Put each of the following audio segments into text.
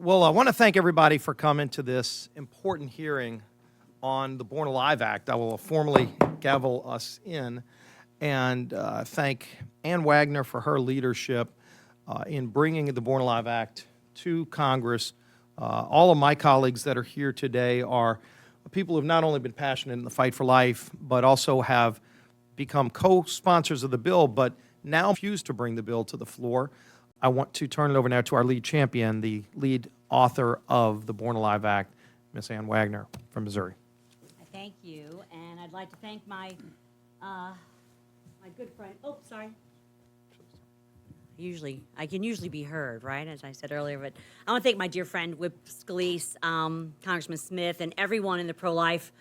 Well, I want to thank everybody for coming to this important hearing on the Born Alive Act. I will formally gavel us in and thank Ann Wagner for her leadership in bringing the Born Alive Act to Congress. All of my colleagues that are here today are people who have not only been passionate in the fight for life, but also have become co-sponsors of the bill, but now refuse to bring the bill to the floor. I want to turn it over now to our lead champion, the lead author of the Born Alive Act, Ms. Ann Wagner from Missouri. Thank you, and I'd like to thank my good friend. Oh, sorry. I can usually be heard, right? As I said earlier, but I want to thank my dear friend Whip Scalise, Congressman Smith, and everyone in the pro-life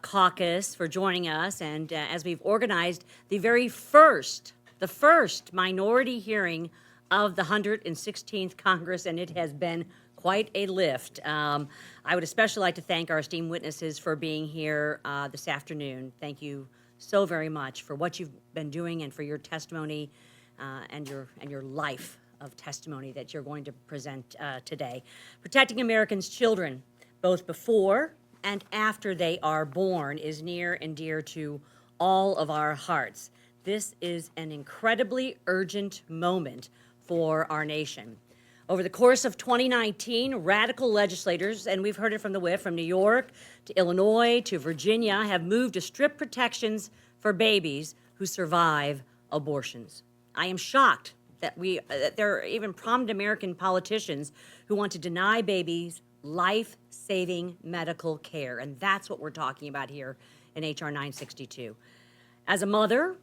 caucus for joining us. And as we've organized the first minority hearing of the 116th Congress, and it has been quite a lift. I would especially like to thank our esteemed witnesses for being here this afternoon. Thank you so very much for what you've been doing and for your testimony and your life of testimony that you're going to present today. Protecting Americans' children, both before and after they are born, is near and dear to all of our hearts. This is an incredibly urgent moment for our nation. Over the course of 2019, radical legislators, and we've heard it from the whip, from New York to Illinois to Virginia, have moved to strip protections for babies who survive abortions. I am shocked that there are even prominent American politicians who want to deny babies life-saving medical care, and that's what we're talking about here in H.R. 962. As a mother,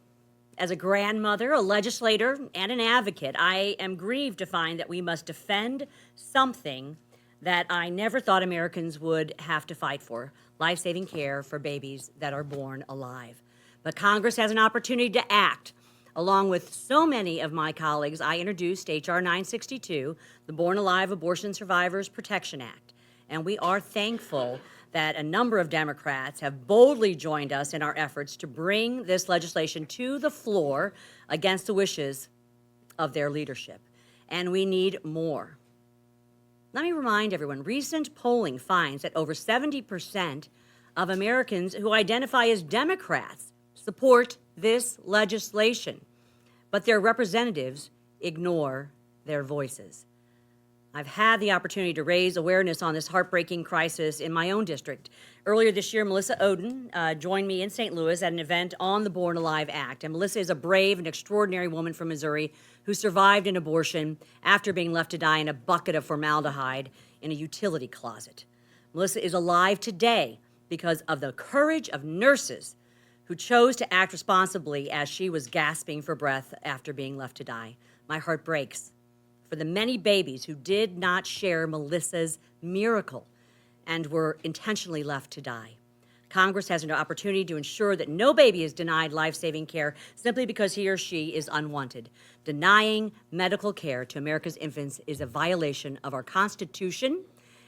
as a grandmother, a legislator, and an advocate, I am grieved to find that we must defend something that I never thought Americans would have to fight for: life-saving care for babies that are born alive. But Congress has an opportunity to act. Along with so many of my colleagues, I introduced H.R. 962, the Born Alive Abortion Survivors Protection Act. And we are thankful that a number of Democrats have boldly joined us in our efforts to bring this legislation to the floor against the wishes of their leadership. And we need more. Let me remind everyone, recent polling finds that over 70% of Americans who identify as Democrats support this legislation, but their representatives ignore their voices. I've had the opportunity to raise awareness on this heartbreaking crisis in my own district. Earlier this year, Melissa Oden joined me in St. Louis at an event on the Born Alive Act. And Melissa is a brave and extraordinary woman from Missouri who survived an abortion after being left to die in a bucket of formaldehyde in a utility closet. Melissa is alive today because of the courage of nurses who chose to act responsibly as she was gasping for breath after being left to die. My heart breaks for the many babies who did not share Melissa's miracle and were intentionally left to die. Congress has an opportunity to ensure that no baby is denied life-saving care simply because he or she is unwanted. Denying medical care to America's infants is a violation of our Constitution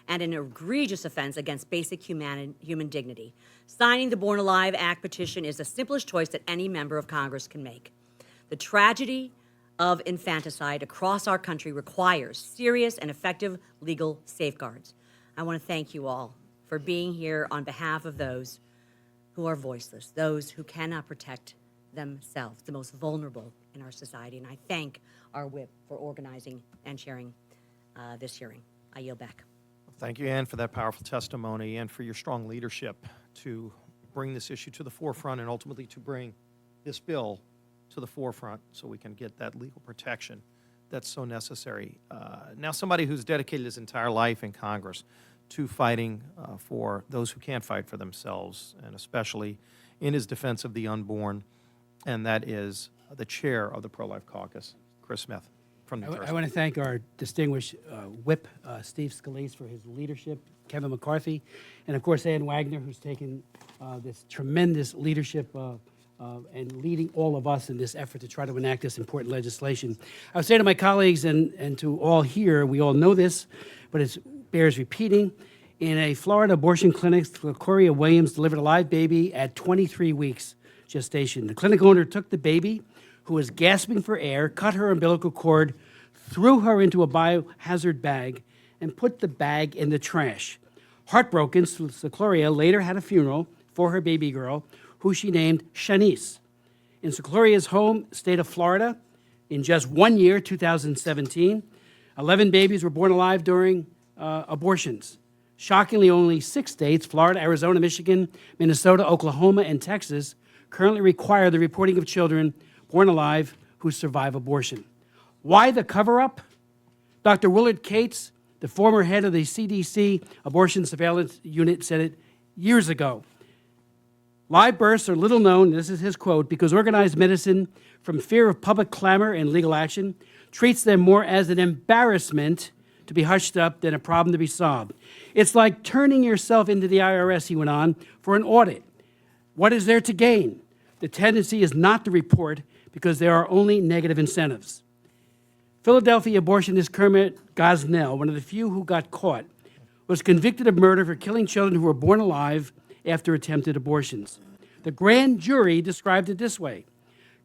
and an egregious offense against basic human dignity. Signing the Born Alive Act petition is the simplest choice that any member of Congress can make. The tragedy of infanticide across our country requires serious and effective legal safeguards. I want to thank you all for being here on behalf of those who are voiceless, those who cannot protect themselves, the most vulnerable in our society. And I thank our whip for organizing and chairing this hearing. I yield back. Thank you, Ann, for that powerful testimony and for your strong leadership to bring this issue to the forefront and ultimately to bring this bill to the forefront so we can get that legal protection that's so necessary. Now, somebody who's dedicated his entire life in Congress to fighting for those who can't fight for themselves, and especially in his defense of the unborn, and that is the chair of the Pro-Life Caucus, Chris Smith from New Jersey. I want to thank our distinguished whip, Steve Scalise, for his leadership, Kevin McCarthy, and of course Ann Wagner, who's taken this tremendous leadership and leading all of us in this effort to try to enact this important legislation. I would say to my colleagues and to all here, we all know this, but it bears repeating. In a Florida abortion clinic, Lacoria Williams delivered a live baby at 23 weeks gestation. The clinic owner took the baby, who was gasping for air, cut her umbilical cord, threw her into a biohazard bag, and put the bag in the trash. Heartbroken, Secloria later had a funeral for her baby girl, who she named Shanice. In Secloria's home state of Florida, in just 1 year, 2017, 11 babies were born alive during abortions. Shockingly, only 6 states, Florida, Arizona, Michigan, Minnesota, Oklahoma, and Texas, currently require the reporting of children born alive who survive abortion. Why the cover-up? Dr. Willard Cates, the former head of the CDC Abortion Surveillance Unit, said it years ago. Live births are little known, this is his quote, because organized medicine, from fear of public clamor and legal action, treats them more as an embarrassment to be hushed up than a problem to be solved. It's like turning yourself into the IRS, he went on, for an audit. What is there to gain? The tendency is not to report because there are only negative incentives. Philadelphia abortionist Kermit Gosnell, one of the few who got caught, was convicted of murder for killing children who were born alive after attempted abortions. The grand jury described it this way.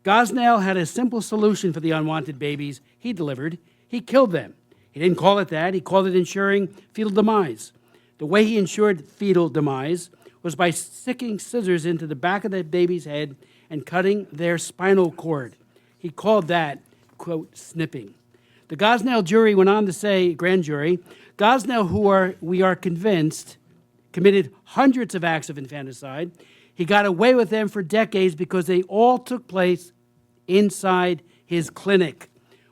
Gosnell had a simple solution for the unwanted babies he delivered. He killed them. He didn't call it that. He called it ensuring fetal demise. The way he ensured fetal demise was by sticking scissors into the back of the baby's head and cutting their spinal cord. He called that, quote, snipping. The Gosnell jury went on to say, grand jury, Gosnell, we are convinced, committed hundreds of acts of infanticide. He got away with them for decades because they all took place inside his clinic.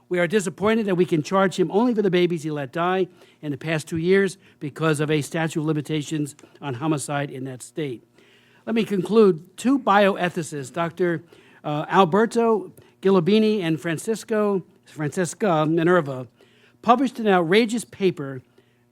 We are disappointed that we can charge him only for the babies he let die in the past 2 years because of a statute of limitations on homicide in that state. Let me conclude. 2 bioethicists, Dr. Alberto Gilabini and Francesca Minerva, published an outrageous paper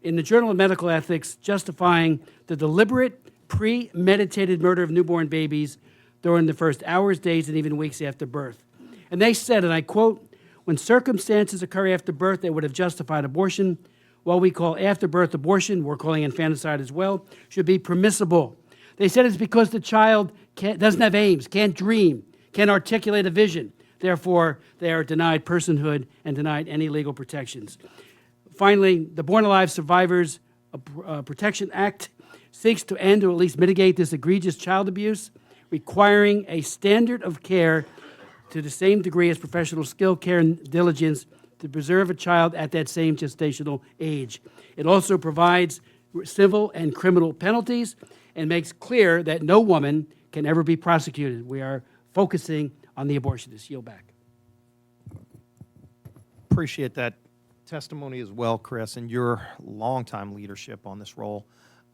in the Journal of Medical Ethics justifying the deliberate, premeditated murder of newborn babies during the first hours, days, and even weeks after birth. And they said, and I quote, when circumstances occur after birth that would have justified abortion, what we call after-birth abortion, we're calling infanticide as well, should be permissible. They said it's because the child doesn't have aims, can't dream, can't articulate a vision. Therefore, they are denied personhood and denied any legal protections. Finally, the Born Alive Survivors Protection Act seeks to end or at least mitigate this egregious child abuse, requiring a standard of care to the same degree as professional skill, care, and diligence to preserve a child at that same gestational age. It also provides civil and criminal penalties and makes clear that no woman can ever be prosecuted. We are focusing on the abortionist. Yield back. Appreciate that testimony as well, Chris, and your longtime leadership on this role.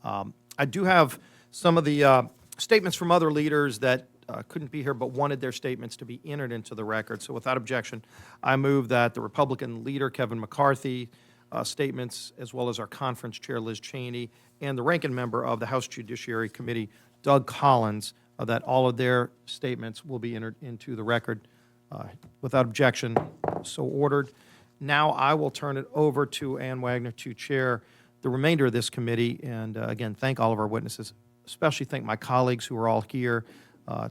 I do have some of the statements from other leaders that couldn't be here but wanted their statements to be entered into the record. So without objection, I move that the Republican leader, Kevin McCarthy, statements, as well as our conference chair, Liz Cheney, and the ranking member of the House Judiciary Committee, Doug Collins, that all of their statements will be entered into the record. Without objection, so ordered. Now I will turn it over to Ann Wagner to chair the remainder of this committee, and again, thank all of our witnesses, especially thank my colleagues who are all here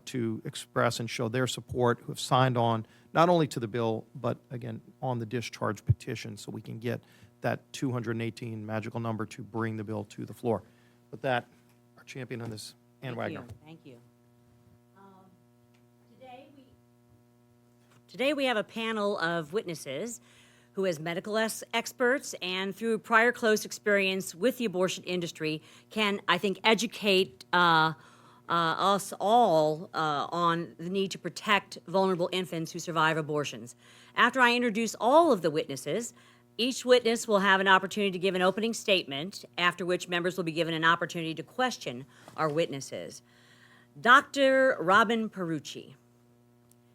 to express and show their support, who have signed on not only to the bill, but again, on the discharge petition, so we can get that 218 magical number to bring the bill to the floor. With that, our champion on this, Ann Wagner. Thank you. Today we have a panel of witnesses who, as medical experts and through prior close experience with the abortion industry, can, I think, educate us all on the need to protect vulnerable infants who survive abortions. After I introduce all of the witnesses, each witness will have an opportunity to give an opening statement, after which members will be given an opportunity to question our witnesses. Dr. Robin Perucci.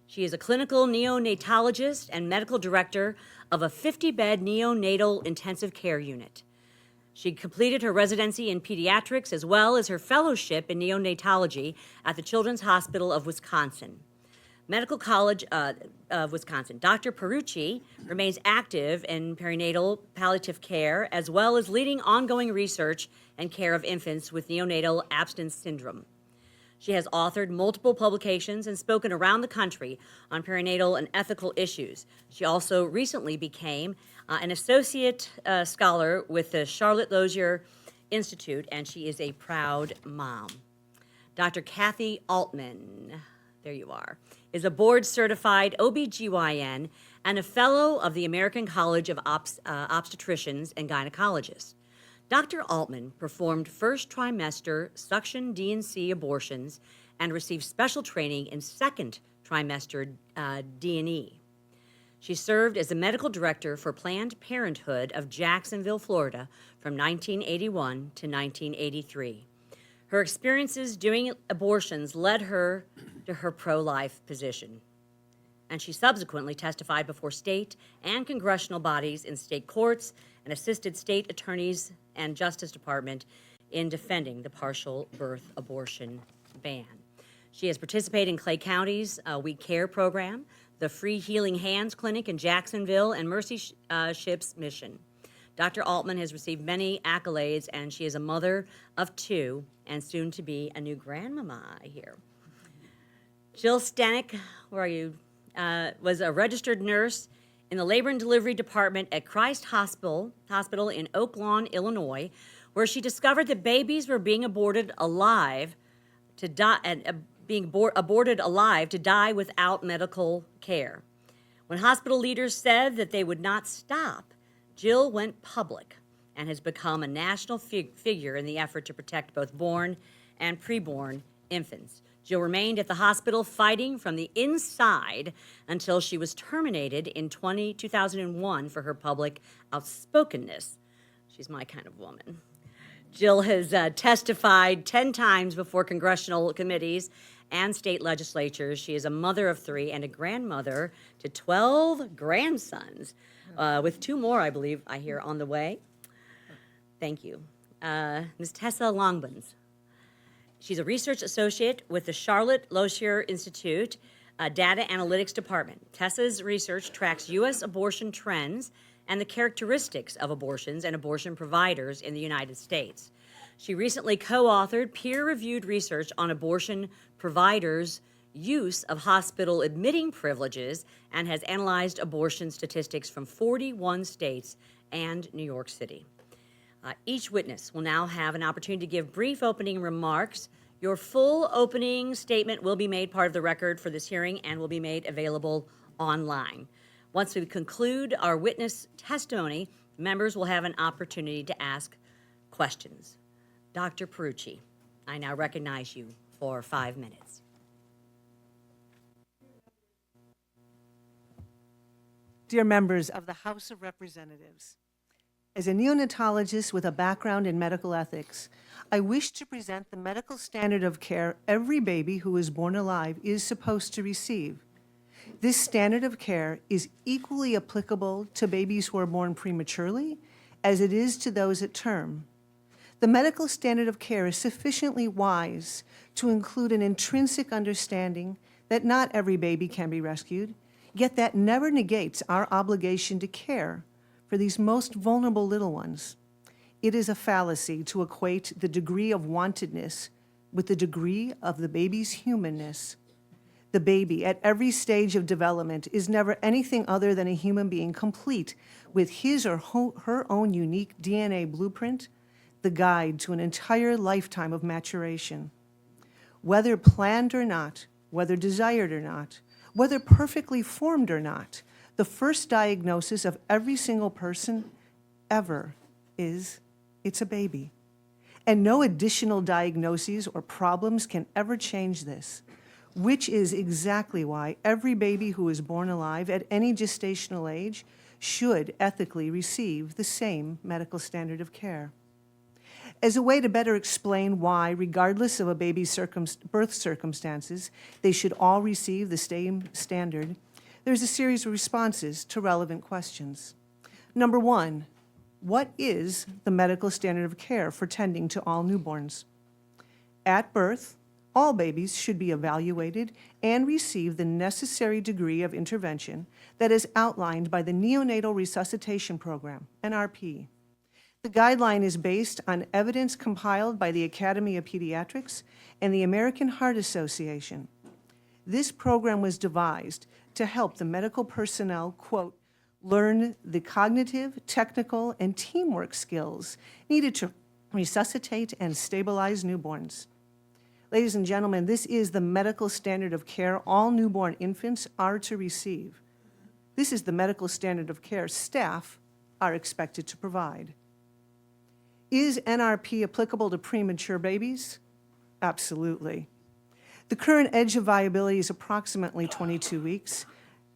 She is a clinical neonatologist and medical director of a 50-bed neonatal intensive care unit. She completed her residency in pediatrics as well as her fellowship in neonatology at the Children's Hospital of Wisconsin. Medical College of Wisconsin. Dr. Perucci remains active in perinatal palliative care as well as leading ongoing research and care of infants with neonatal abstinence syndrome. She has authored multiple publications and spoken around the country on perinatal and ethical issues. She also recently became an associate scholar with the Charlotte Lozier Institute, and she is a proud mom. Dr. Kathy Altman, there you are, is a board-certified OBGYN and a fellow of the American College of Obstetricians and Gynecologists. Dr. Altman performed first trimester suction D&C abortions and received special training in second trimester D&E. She served as the medical director for Planned Parenthood of Jacksonville, Florida from 1981 to 1983. Her experiences doing abortions led her to her pro-life position, and she subsequently testified before state and congressional bodies in state courts and assisted state attorneys and Justice Department in defending the partial birth abortion ban. She has participated in Clay County's We Care program, the Free Healing Hands Clinic in Jacksonville, and Mercy Ship's mission. Dr. Altman has received many accolades, and she is a mother of two and soon to be a new grandmama, I hear. Jill Stanek, where are you? Was a registered nurse in the labor and delivery department at Christ Hospital in Oak Lawn, Illinois, where she discovered that babies were being aborted alive to die, aborted alive to die without medical care. When hospital leaders said that they would not stop, Jill went public and has become a national figure in the effort to protect both born and preborn infants. Jill remained at the hospital fighting from the inside until she was terminated in 2001 for her public outspokenness. She's my kind of woman. Jill has testified 10 times before congressional committees and state legislatures. She is a mother of 3 and a grandmother to 12 grandsons, with 2 more, I believe, I hear, on the way. Thank you. Ms. Tessa Longbuns. She's a research associate with the Charlotte Lozier Institute Data Analytics Department. Tessa's research tracks U.S. abortion trends and the characteristics of abortions and abortion providers in the United States. She recently co-authored peer-reviewed research on abortion providers' use of hospital admitting privileges and has analyzed abortion statistics from 41 states and New York City. Each witness will now have an opportunity to give brief opening remarks. Your full opening statement will be made part of the record for this hearing and will be made available online. Once we conclude our witness testimony, members will have an opportunity to ask questions. Dr. Perucci, I now recognize you for 5 minutes. Dear members of the House of Representatives, as a neonatologist with a background in medical ethics, I wish to present the medical standard of care every baby who is born alive is supposed to receive. This standard of care is equally applicable to babies who are born prematurely as it is to those at term. The medical standard of care is sufficiently wise to include an intrinsic understanding that not every baby can be rescued, yet that never negates our obligation to care for these most vulnerable little ones. It is a fallacy to equate the degree of wantedness with the degree of the baby's humanness. The baby, at every stage of development, is never anything other than a human being, complete with his or her own unique DNA blueprint, the guide to an entire lifetime of maturation. Whether planned or not, whether desired or not, whether perfectly formed or not, the first diagnosis of every single person ever is, it's a baby. And no additional diagnoses or problems can ever change this, which is exactly why every baby who is born alive at any gestational age should ethically receive the same medical standard of care. As a way to better explain why, regardless of a baby's birth circumstances, they should all receive the same standard, there's a series of responses to relevant questions. Number 1, what is the medical standard of care for tending to all newborns? At birth, all babies should be evaluated and receive the necessary degree of intervention that is outlined by the Neonatal Resuscitation Program, NRP. The guideline is based on evidence compiled by the Academy of Pediatrics and the American Heart Association. This program was devised to help the medical personnel, quote, learn the cognitive, technical, and teamwork skills needed to resuscitate and stabilize newborns. Ladies and gentlemen, this is the medical standard of care all newborn infants are to receive. This is the medical standard of care staff are expected to provide. Is NRP applicable to premature babies? Absolutely. The current edge of viability is approximately 22 weeks,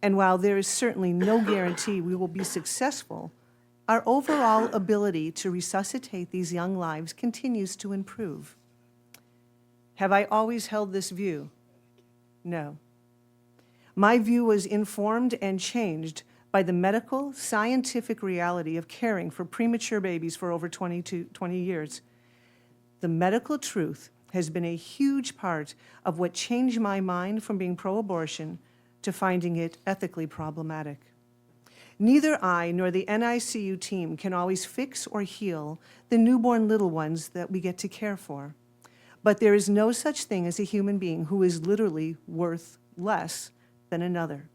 and while there is certainly no guarantee we will be successful, our overall ability to resuscitate these young lives continues to improve. Have I always held this view? No. My view was informed and changed by the medical, scientific reality of caring for premature babies for over 20 years. The medical truth has been a huge part of what changed my mind from being pro-abortion to finding it ethically problematic. Neither I nor the NICU team can always fix or heal the newborn little ones that we get to care for. But there is no such thing as a human being who is literally worth less than another.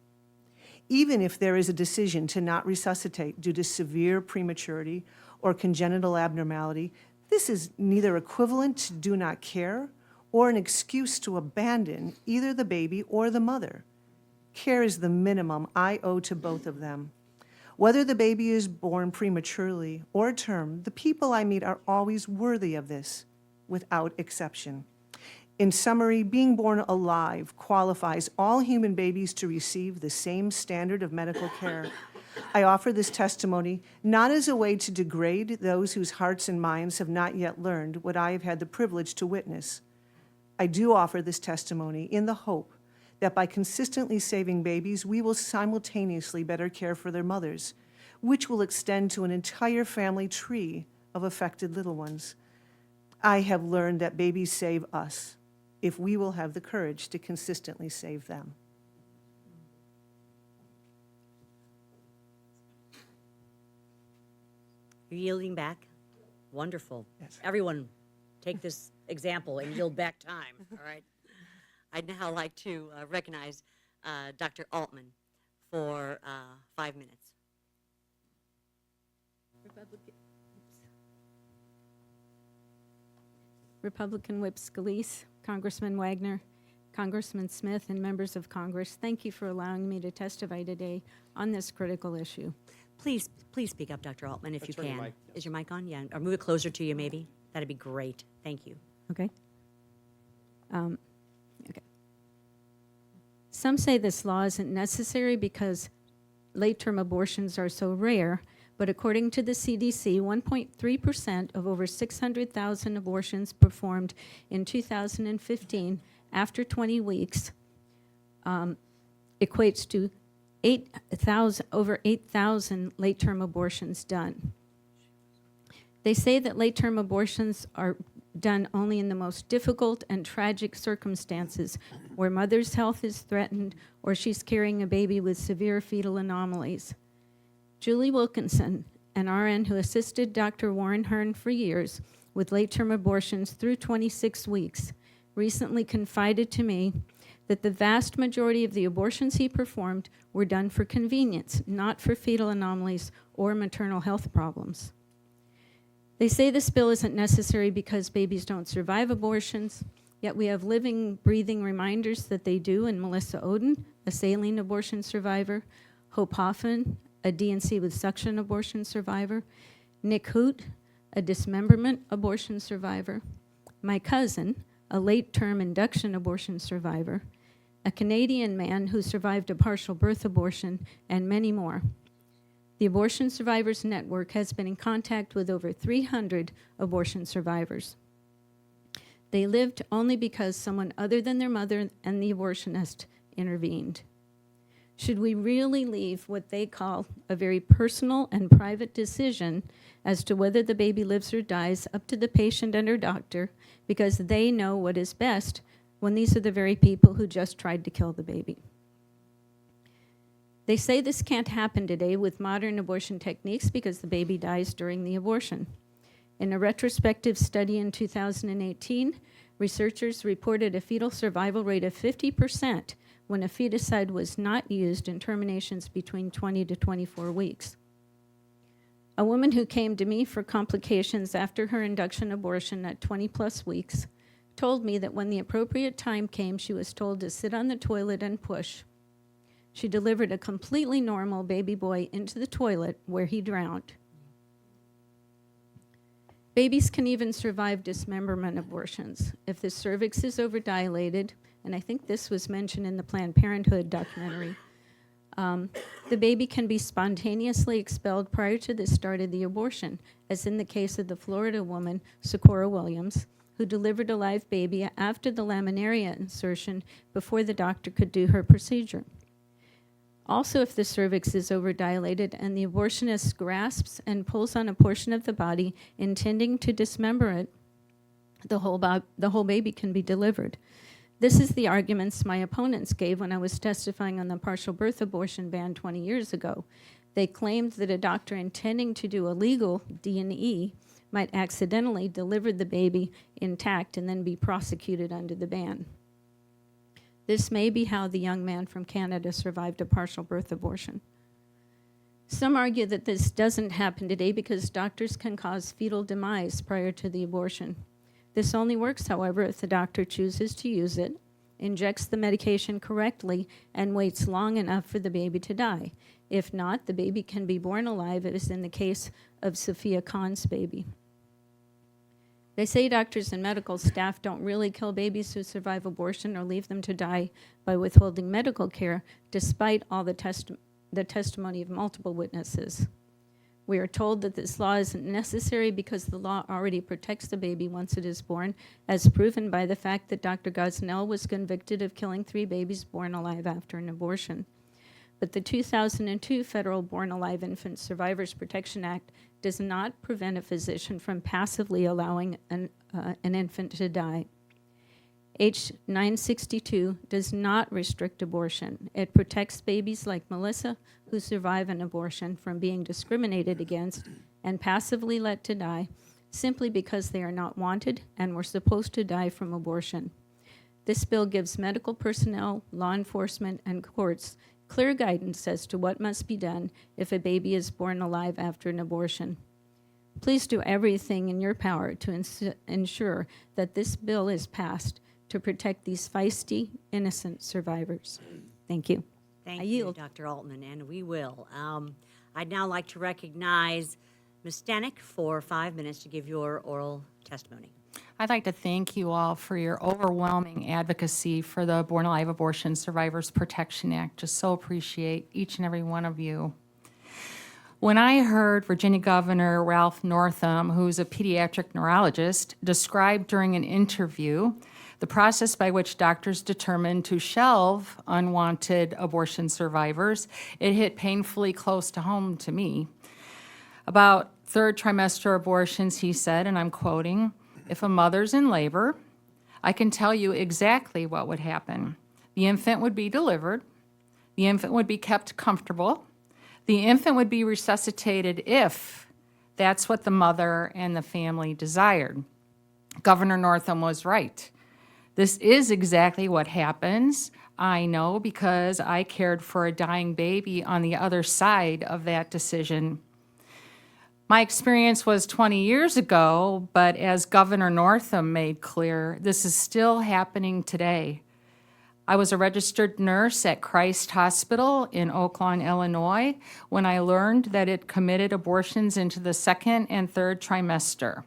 Even if there is a decision to not resuscitate due to severe prematurity or congenital abnormality, this is neither equivalent to do not care or an excuse to abandon either the baby or the mother. Care is the minimum I owe to both of them. Whether the baby is born prematurely or term, the people I meet are always worthy of this, without exception. In summary, being born alive qualifies all human babies to receive the same standard of medical care. I offer this testimony not as a way to degrade those whose hearts and minds have not yet learned what I have had the privilege to witness. I do offer this testimony in the hope that by consistently saving babies, we will simultaneously better care for their mothers, which will extend to an entire family tree of affected little ones. I have learned that babies save us if we will have the courage to consistently save them. You're yielding back? Wonderful. Yes. Everyone, take this example and yield back time, all right? I'd now like to recognize Dr. Altman for 5 minutes. Republican Whip Scalise, Congressman Wagner, Congressman Smith, and members of Congress, thank you for allowing me to testify today on this critical issue. Please speak up, Dr. Altman, if you turn your can. mic, yes. Is your mic on? Yeah, or move it closer to you, maybe. That'd be great. Thank you. Okay? Okay. Some say this law isn't necessary because late-term abortions are so rare, but according to the CDC, 1.3% of over 600,000 abortions performed in 2015 after 20 weeks equates to over 8,000 late-term abortions done. They say that late-term abortions are done only in the most difficult and tragic circumstances where mother's health is threatened or she's carrying a baby with severe fetal anomalies. Julie Wilkinson, an RN who assisted Dr. Warren Hearn for years with late-term abortions through 26 weeks, recently confided to me that the vast majority of the abortions he performed were done for convenience, not for fetal anomalies or maternal health problems. They say this bill isn't necessary because babies don't survive abortions, yet we have living, breathing reminders that they do in Melissa Oden, a saline abortion survivor, Hope Hoffman, a DNC with suction abortion survivor, Nick Hoot, a dismemberment abortion survivor, my cousin, a late-term induction abortion survivor, a Canadian man who survived a partial birth abortion, and many more. The Abortion Survivors Network has been in contact with over 300 abortion survivors. They lived only because someone other than their mother and the abortionist intervened. Should we really leave what they call a very personal and private decision as to whether the baby lives or dies up to the patient and her doctor because they know what is best when these are the very people who just tried to kill the baby? They say this can't happen today with modern abortion techniques because the baby dies during the abortion. In a retrospective study in 2018, researchers reported a fetal survival rate of 50% when a feticide was not used in terminations between 20 to 24 weeks. A woman who came to me for complications after her induction abortion at 20-plus weeks told me that when the appropriate time came, she was told to sit on the toilet and push. She delivered a completely normal baby boy into the toilet where he drowned. Babies can even survive dismemberment abortions. If the cervix is overdilated, and I think this was mentioned in the Planned Parenthood documentary, the baby can be spontaneously expelled prior to the start of the abortion, as in the case of the Florida woman, Socorro Williams, who delivered a live baby after the laminaria insertion before the doctor could do her procedure. Also, if the cervix is overdilated and the abortionist grasps and pulls on a portion of the body intending to dismember it, the whole baby can be delivered. This is the arguments my opponents gave when I was testifying on the partial birth abortion ban 20 years ago. They claimed that a doctor intending to do a legal D&E might accidentally deliver the baby intact and then be prosecuted under the ban. This may be how the young man from Canada survived a partial birth abortion. Some argue that this doesn't happen today because doctors can cause fetal demise prior to the abortion. This only works, however, if the doctor chooses to use it, injects the medication correctly, and waits long enough for the baby to die. If not, the baby can be born alive, as in the case of Sophia Kahn's baby. They say doctors and medical staff don't really kill babies who survive abortion or leave them to die by withholding medical care, despite all the testimony of multiple witnesses. We are told that this law isn't necessary because the law already protects the baby once it is born, as proven by the fact that Dr. Gosnell was convicted of killing 3 babies born alive after an abortion. But the 2002 Federal Born Alive Infant Survivors Protection Act does not prevent a physician from passively allowing an infant to die. H. 962 does not restrict abortion. It protects babies like Melissa who survive an abortion from being discriminated against and passively let to die simply because they are not wanted and were supposed to die from abortion. This bill gives medical personnel, law enforcement, and courts clear guidance as to what must be done if a baby is born alive after an abortion. Please do everything in your power to ensure that this bill is passed to protect these feisty, innocent survivors. Thank you. Thank I you, yield. Dr. Altman, and we will. I'd now like to recognize Ms. Stanek for 5 minutes to give your oral testimony. I'd like to thank you all for your overwhelming advocacy for the Born Alive Abortion Survivors Protection Act. Just so appreciate each and every one of you. When I heard Virginia Governor Ralph Northam, who's a pediatric neurologist, describe during an interview the process by which doctors determine to shelve unwanted abortion survivors, it hit painfully close to home to me. About 3rd trimester abortions, he said, and I'm quoting, "If a mother's in labor, I can tell you exactly what would happen. The infant would be delivered. The infant would be kept comfortable. The infant would be resuscitated if that's what the mother and the family desired." Governor Northam was right. This is exactly what happens. I know because I cared for a dying baby on the other side of that decision. My experience was 20 years ago, but as Governor Northam made clear, this is still happening today. I was a registered nurse at Christ Hospital in Oaklawn, Illinois, when I learned that it committed abortions into the 2nd and 3rd trimester.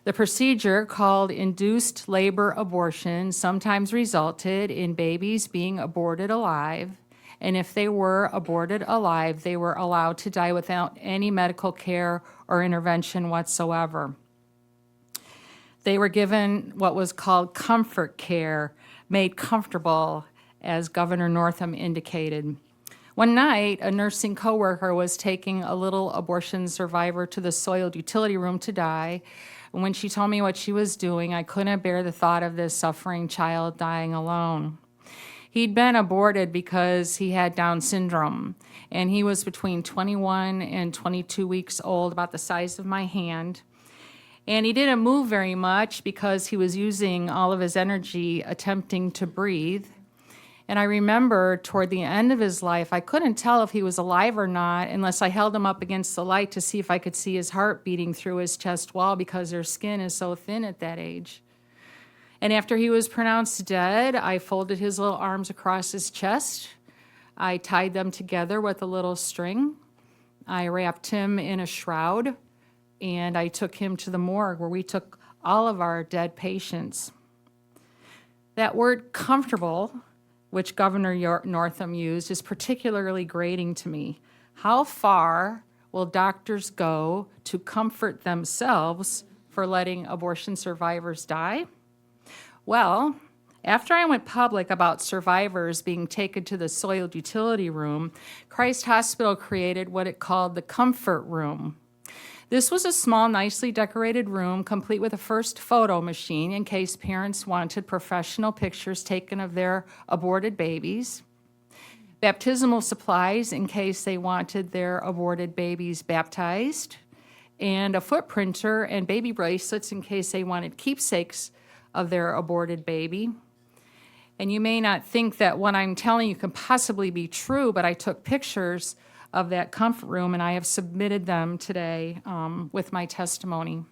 The procedure, called induced labor abortion, sometimes resulted in babies being aborted alive, and if they were aborted alive, they were allowed to die without any medical care or intervention whatsoever. They were given what was called comfort care, made comfortable, as Governor Northam indicated. One night, a nursing coworker was taking a little abortion survivor to the soiled utility room to die. And when she told me what she was doing, I couldn't bear the thought of this suffering child dying alone. He'd been aborted because he had Down syndrome, and he was between 21 and 22 weeks old, about the size of my hand. And he didn't move very much because he was using all of his energy attempting to breathe. And I remember toward the end of his life, I couldn't tell if he was alive or not unless I held him up against the light to see if I could see his heart beating through his chest wall because their skin is so thin at that age. And after he was pronounced dead, I folded his little arms across his chest. I tied them together with a little string. I wrapped him in a shroud, and I took him to the morgue where we took all of our dead patients. That word comfortable, which Governor Northam used, is particularly grating to me. How far will doctors go to comfort themselves for letting abortion survivors die? Well, after I went public about survivors being taken to the soiled utility room, Christ Hospital created what it called the comfort room. This was a small, nicely decorated room, complete with a first photo machine in case parents wanted professional pictures taken of their aborted babies, baptismal supplies in case they wanted their aborted babies baptized, and a foot printer and baby bracelets in case they wanted keepsakes of their aborted baby. And you may not think that what I'm telling you can possibly be true, but I took pictures of that comfort room, and I have submitted them today with my testimony.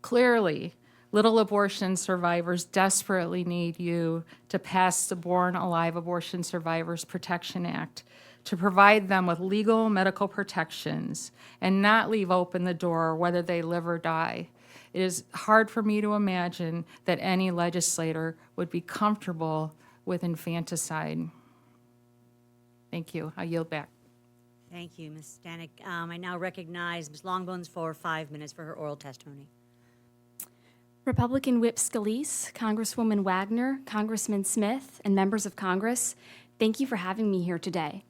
Clearly, little abortion survivors desperately need you to pass the Born Alive Abortion Survivors Protection Act to provide them with legal medical protections and not leave open the door whether they live or die. It is hard for me to imagine that any legislator would be comfortable with infanticide. Thank you. I yield back. Thank you, Ms. Stanek. I now recognize Ms. Longbones for 5 minutes for her oral testimony. Republican Whip Scalise, Congresswoman Wagner, Congressman Smith, and members of Congress, thank you for having me here today.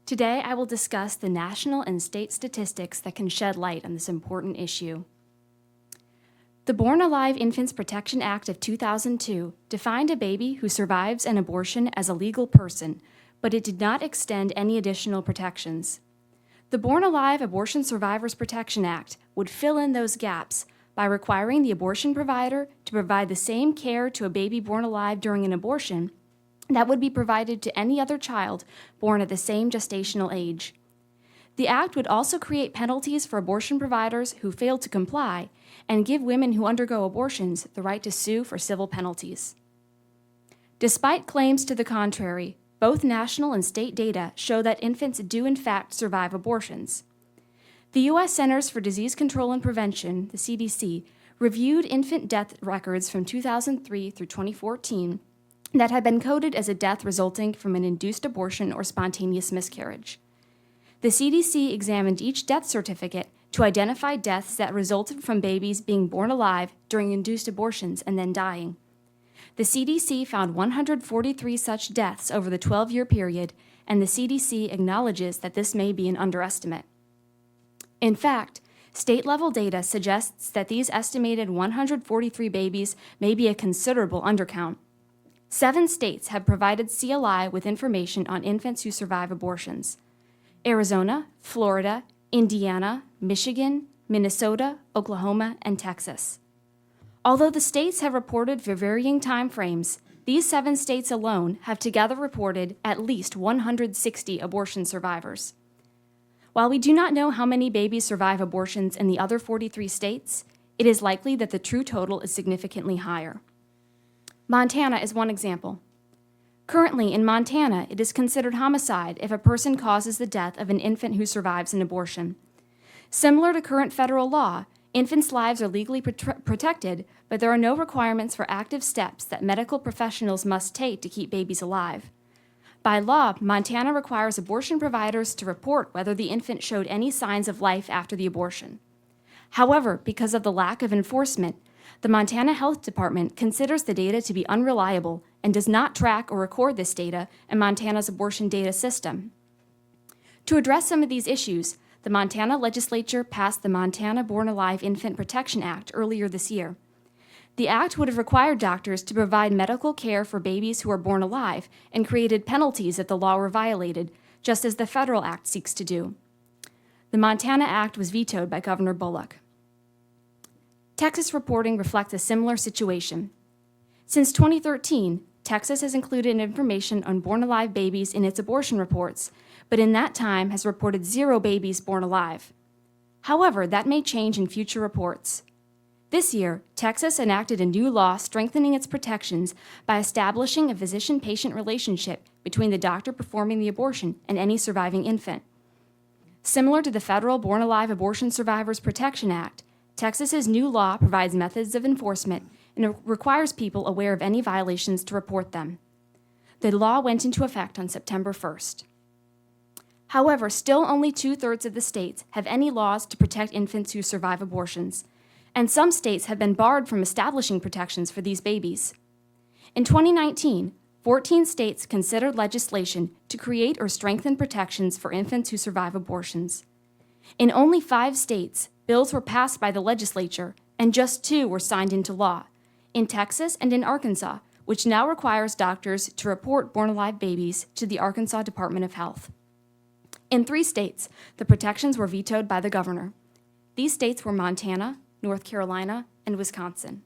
Today, I will discuss the national and state statistics that can shed light on this important issue. The Born Alive Infants Protection Act of 2002 defined a baby who survives an abortion as a legal person, but it did not extend any additional protections. The Born Alive Abortion Survivors Protection Act would fill in those gaps by requiring the abortion provider to provide the same care to a baby born alive during an abortion that would be provided to any other child born at the same gestational age. The act would also create penalties for abortion providers who fail to comply and give women who undergo abortions the right to sue for civil penalties. Despite claims to the contrary, both national and state data show that infants do in fact survive abortions. The U.S. Centers for Disease Control and Prevention, the CDC, reviewed infant death records from 2003 through 2014 that had been coded as a death resulting from an induced abortion or spontaneous miscarriage. The CDC examined each death certificate to identify deaths that resulted from babies being born alive during induced abortions and then dying. The CDC found 143 such deaths over the 12-year period, and the CDC acknowledges that this may be an underestimate. In fact, state-level data suggests that these estimated 143 babies may be a considerable undercount. 7 states have provided CLI with information on infants who survive abortions: Arizona, Florida, Indiana, Michigan, Minnesota, Oklahoma, and Texas. Although the states have reported for varying time frames, these 7 states alone have together reported at least 160 abortion survivors. While we do not know how many babies survive abortions in the other 43 states, it is likely that the true total is significantly higher. Montana is one example. Currently, in Montana, it is considered homicide if a person causes the death of an infant who survives an abortion. Similar to current federal law, infants' lives are legally protected, but there are no requirements for active steps that medical professionals must take to keep babies alive. By law, Montana requires abortion providers to report whether the infant showed any signs of life after the abortion. However, because of the lack of enforcement, the Montana Health Department considers the data to be unreliable and does not track or record this data in Montana's abortion data system. To address some of these issues, the Montana legislature passed the Montana Born Alive Infant Protection Act earlier this year. The act would have required doctors to provide medical care for babies who are born alive and created penalties if the law were violated, just as the federal act seeks to do. The Montana Act was vetoed by Governor Bullock. Texas reporting reflects a similar situation. Since 2013, Texas has included information on born-alive babies in its abortion reports, but in that time has reported 0 babies born alive. However, that may change in future reports. This year, Texas enacted a new law strengthening its protections by establishing a physician-patient relationship between the doctor performing the abortion and any surviving infant. Similar to the federal Born Alive Abortion Survivors Protection Act, Texas's new law provides methods of enforcement and requires people aware of any violations to report them. The law went into effect on September 1st. However, still only 2/3 of the states have any laws to protect infants who survive abortions, and some states have been barred from establishing protections for these babies. In 2019, 14 states considered legislation to create or strengthen protections for infants who survive abortions. In only 5 states, bills were passed by the legislature, and just 2 were signed into law, in Texas and in Arkansas, which now requires doctors to report born-alive babies to the Arkansas Department of Health. In 3 states, the protections were vetoed by the governor. These states were Montana, North Carolina, and Wisconsin.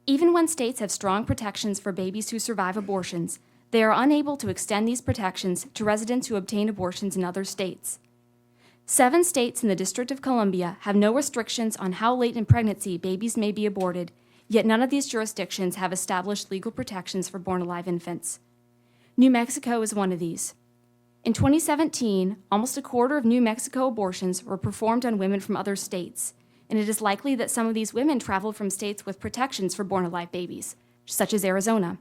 Even when states have strong protections for babies who survive abortions, they are unable to extend these protections to residents who obtain abortions in other states. 7 states in the District of Columbia have no restrictions on how late in pregnancy babies may be aborted, yet none of these jurisdictions have established legal protections for born-alive infants. New Mexico is one of these. In 2017, almost a quarter of New Mexico abortions were performed on women from other states, and it is likely that some of these women traveled from states with protections for born-alive babies, such as Arizona.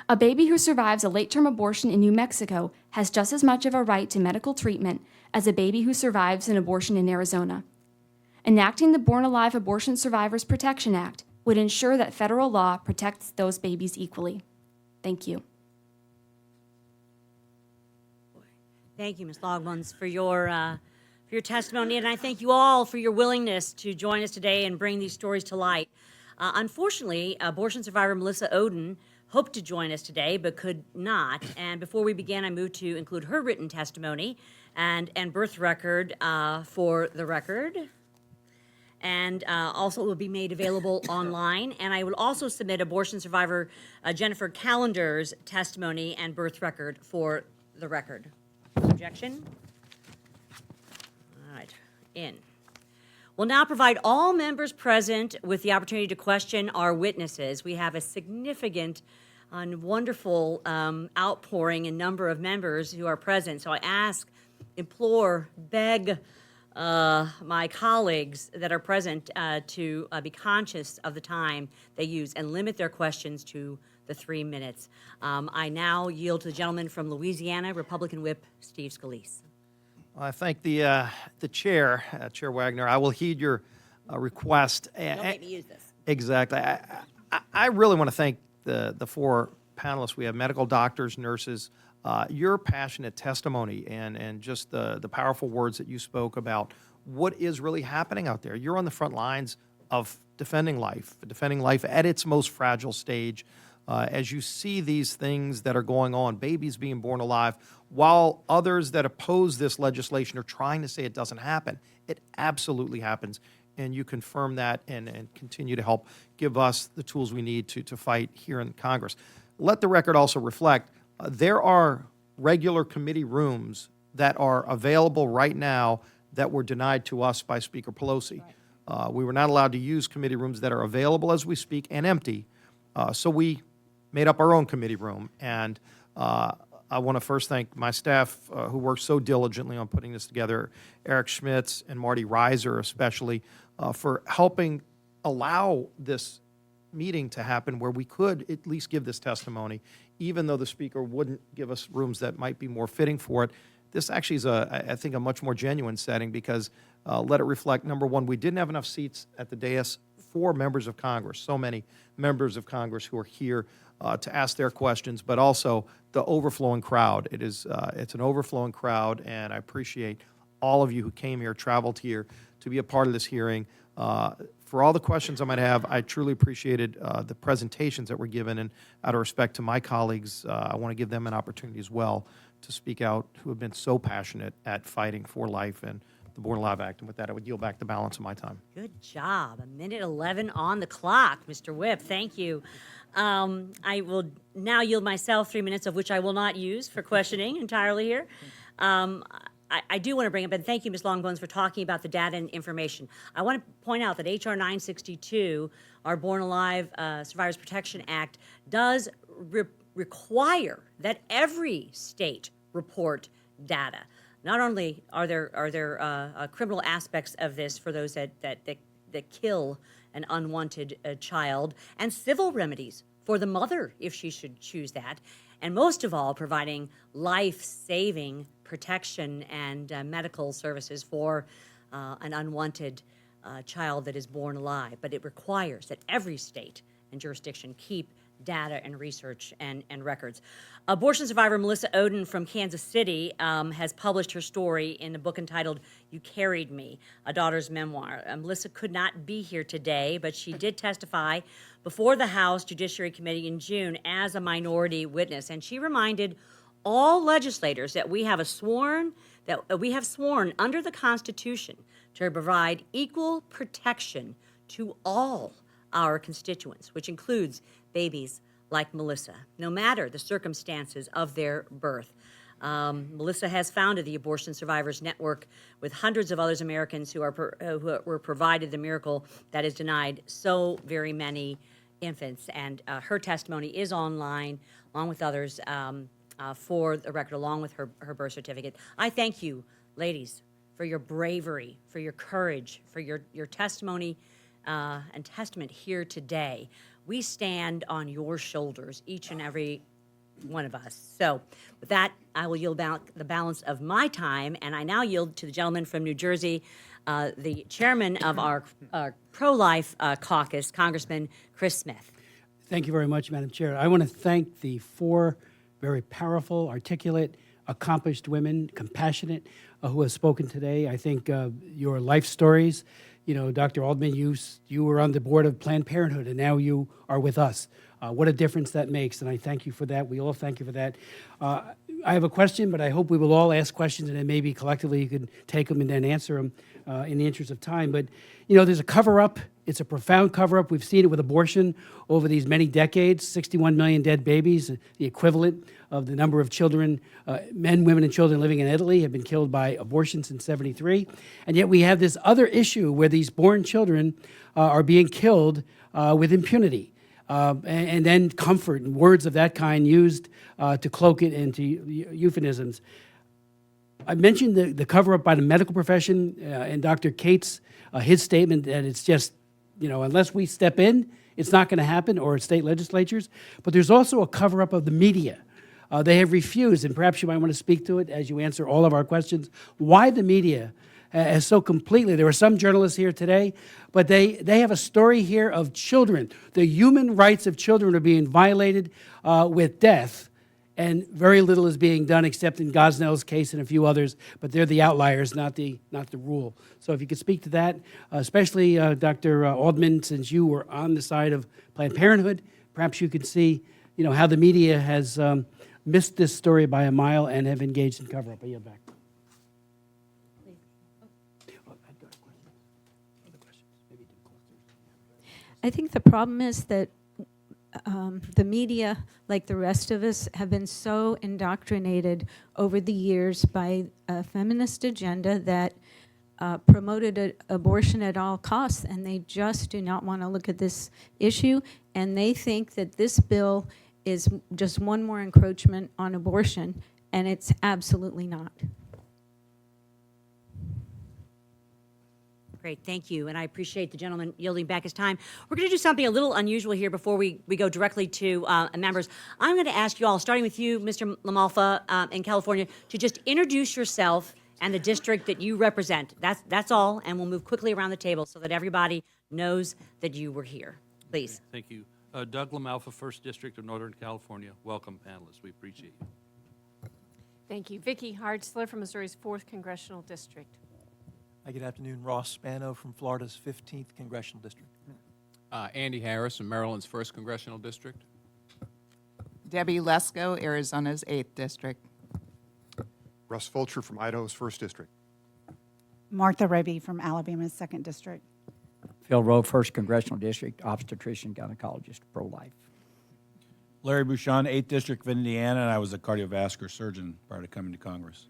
A baby who survives a late-term abortion in New Mexico has just as much of a right to medical treatment as a baby who survives an abortion in Arizona. Enacting the Born Alive Abortion Survivors Protection Act would ensure that federal law protects those babies equally. Thank you. Thank you, Ms. Logmans, for your testimony, and I thank you all for your willingness to join us today and bring these stories to light. Unfortunately, abortion survivor Melissa Oden hoped to join us today but could not. And before we begin, I move to include her written testimony and birth record for the record. And also it will be made available online. And I will also submit abortion survivor Jennifer Callender's testimony and birth record for the record. Objection? All right, in. We'll now provide all members present with the opportunity to question our witnesses. We have a significant and wonderful outpouring and number of members who are present. So I ask, implore, beg my colleagues that are present to be conscious of the time they use and limit their questions to the 3 minutes. I now yield to the gentleman from Louisiana, Republican Whip Steve Scalise. I thank the chair, Chair Wagner. I will heed your request. Don't make me use this. Exactly. I really want to thank the 4 panelists. We have medical doctors, nurses. Your passionate testimony and just the powerful words that you spoke about what is really happening out there. You're on the front lines of defending life at its most fragile stage. As you see these things that are going on, babies being born alive, while others that oppose this legislation are trying to say it doesn't happen, it absolutely happens. And you confirm that and continue to help give us the tools we need to fight here in Congress. Let the record also reflect, there are regular committee rooms that are available right now that were denied to us by Speaker Pelosi. Right. We were not allowed to use committee rooms that are available as we speak and empty. So we made up our own committee room. And I want to first thank my staff who worked so diligently on putting this together, Eric Schmitz and Marty Reiser especially, for helping allow this meeting to happen where we could at least give this testimony, even though the speaker wouldn't give us rooms that might be more fitting for it. This actually is, I think, a much more genuine setting because let it reflect, number one, we didn't have enough seats at the dais for members of Congress, so many members of Congress who are here to ask their questions, but also the overflowing crowd. It's an overflowing crowd, and I appreciate all of you who came here, traveled here to be a part of this hearing. For all the questions I might have, I truly appreciated the presentations that were given, and out of respect to my colleagues, I want to give them an opportunity as well to speak out who have been so passionate at fighting for life and the Born Alive Act. And with that, I would yield back the balance of my time. Good job. 1:11 on the clock, Mr. Whip. Thank you. I will now yield myself 3 minutes, of which I will not use for questioning entirely here. I do want to bring up, and thank you, Ms. Longbones, for talking about the data and information. I want to point out that H.R. 962, our Born Alive Survivors Protection Act, does require that every state report data. Not only are there criminal aspects of this for those that kill an unwanted child, and civil remedies for the mother if she should choose that, and most of all, providing life-saving protection and medical services for an unwanted child that is born alive. But it requires that every state and jurisdiction keep data and research and records. Abortion survivor Melissa Oden from Kansas City has published her story in a book entitled You Carried Me, a daughter's memoir. Melissa could not be here today, but she did testify before the House Judiciary Committee in June as a minority witness, and she reminded all legislators that we have sworn under the Constitution to provide equal protection to all our constituents, which includes babies like Melissa, no matter the circumstances of their birth. Melissa has founded the Abortion Survivors Network with hundreds of other Americans who were provided the miracle that has denied so very many infants. And her testimony is online, along with others, for the record, along with her birth certificate. I thank you, ladies, for your bravery, for your courage, for your testimony and testament here today. We stand on your shoulders, each and every one of us. So with that, I will yield back the balance of my time, and I now yield to the gentleman from New Jersey, the chairman of our pro-life caucus, Congressman Chris Smith. Thank you very much, Madam Chair. I want to thank the 4 very powerful, articulate, accomplished women, compassionate, who have spoken today. I think your life stories, you know, Dr. Aldman, you were on the board of Planned Parenthood, and now you are with us. What a difference that makes, and I thank you for that. We all thank you for that. I have a question, but I hope we will all ask questions, and then maybe collectively you can take them and then answer them in the interest of time. But, you know, there's a cover-up. It's a profound cover-up. We've seen it with abortion over these many decades, 61 million dead babies, the equivalent of the number of children, men, women, and children living in Italy have been killed by abortion since '73. And yet we have this other issue where these born children are being killed with impunity. And then comfort and words of that kind used to cloak it into euphemisms. I mentioned the cover-up by the medical profession and Dr. Cates, his statement that it's just, you know, unless we step in, it's not going to happen, or state legislatures. But there's also a cover-up of the media. They have refused, and perhaps you might want to speak to it as you answer all of our questions, why the media has so completely, there were some journalists here today, but they have a story here of children. The human rights of children are being violated with death, and very little is being done except in Gosnell's case and a few others, but they're the outliers, not the rule. So if you could speak to that, especially Dr. Aldman, since you were on the side of Planned Parenthood, perhaps you could see, you know, how the media has missed this story by a mile and have engaged in cover-up. I yield back. I think the problem is that the media, like the rest of us, have been so indoctrinated over the years by a feminist agenda that promoted abortion at all costs, and they just do not want to look at this issue, and they think that this bill is just one more encroachment on abortion, and it's absolutely not. Great, thank you, and I appreciate the gentleman yielding back his time. We're going to do something a little unusual here before we go directly to members. I'm going to ask you all, starting with you, Mr. LaMalfa in California, to just introduce yourself and the district that you represent. That's all, and we'll move quickly around the table so that everybody knows that you were here. Please. Okay, thank you. Doug LaMalfa, 1st District of Northern California. Welcome, panelists. We appreciate you. Thank you. Vicki Hartzler from Missouri's 4th Congressional District. Hi, good afternoon. Ross Spano from Florida's 15th Congressional District. Andy Harris from Maryland's 1st Congressional District. Debbie Lesko, Arizona's 8th District. Russ Fulcher from Idaho's 1st District. Martha Revy from Alabama's 2nd District. Phil Rowe, 1st Congressional District, obstetrician, gynecologist, pro-life. Larry Bouchon, 8th District of Indiana, and I was a cardiovascular surgeon prior to coming to Congress.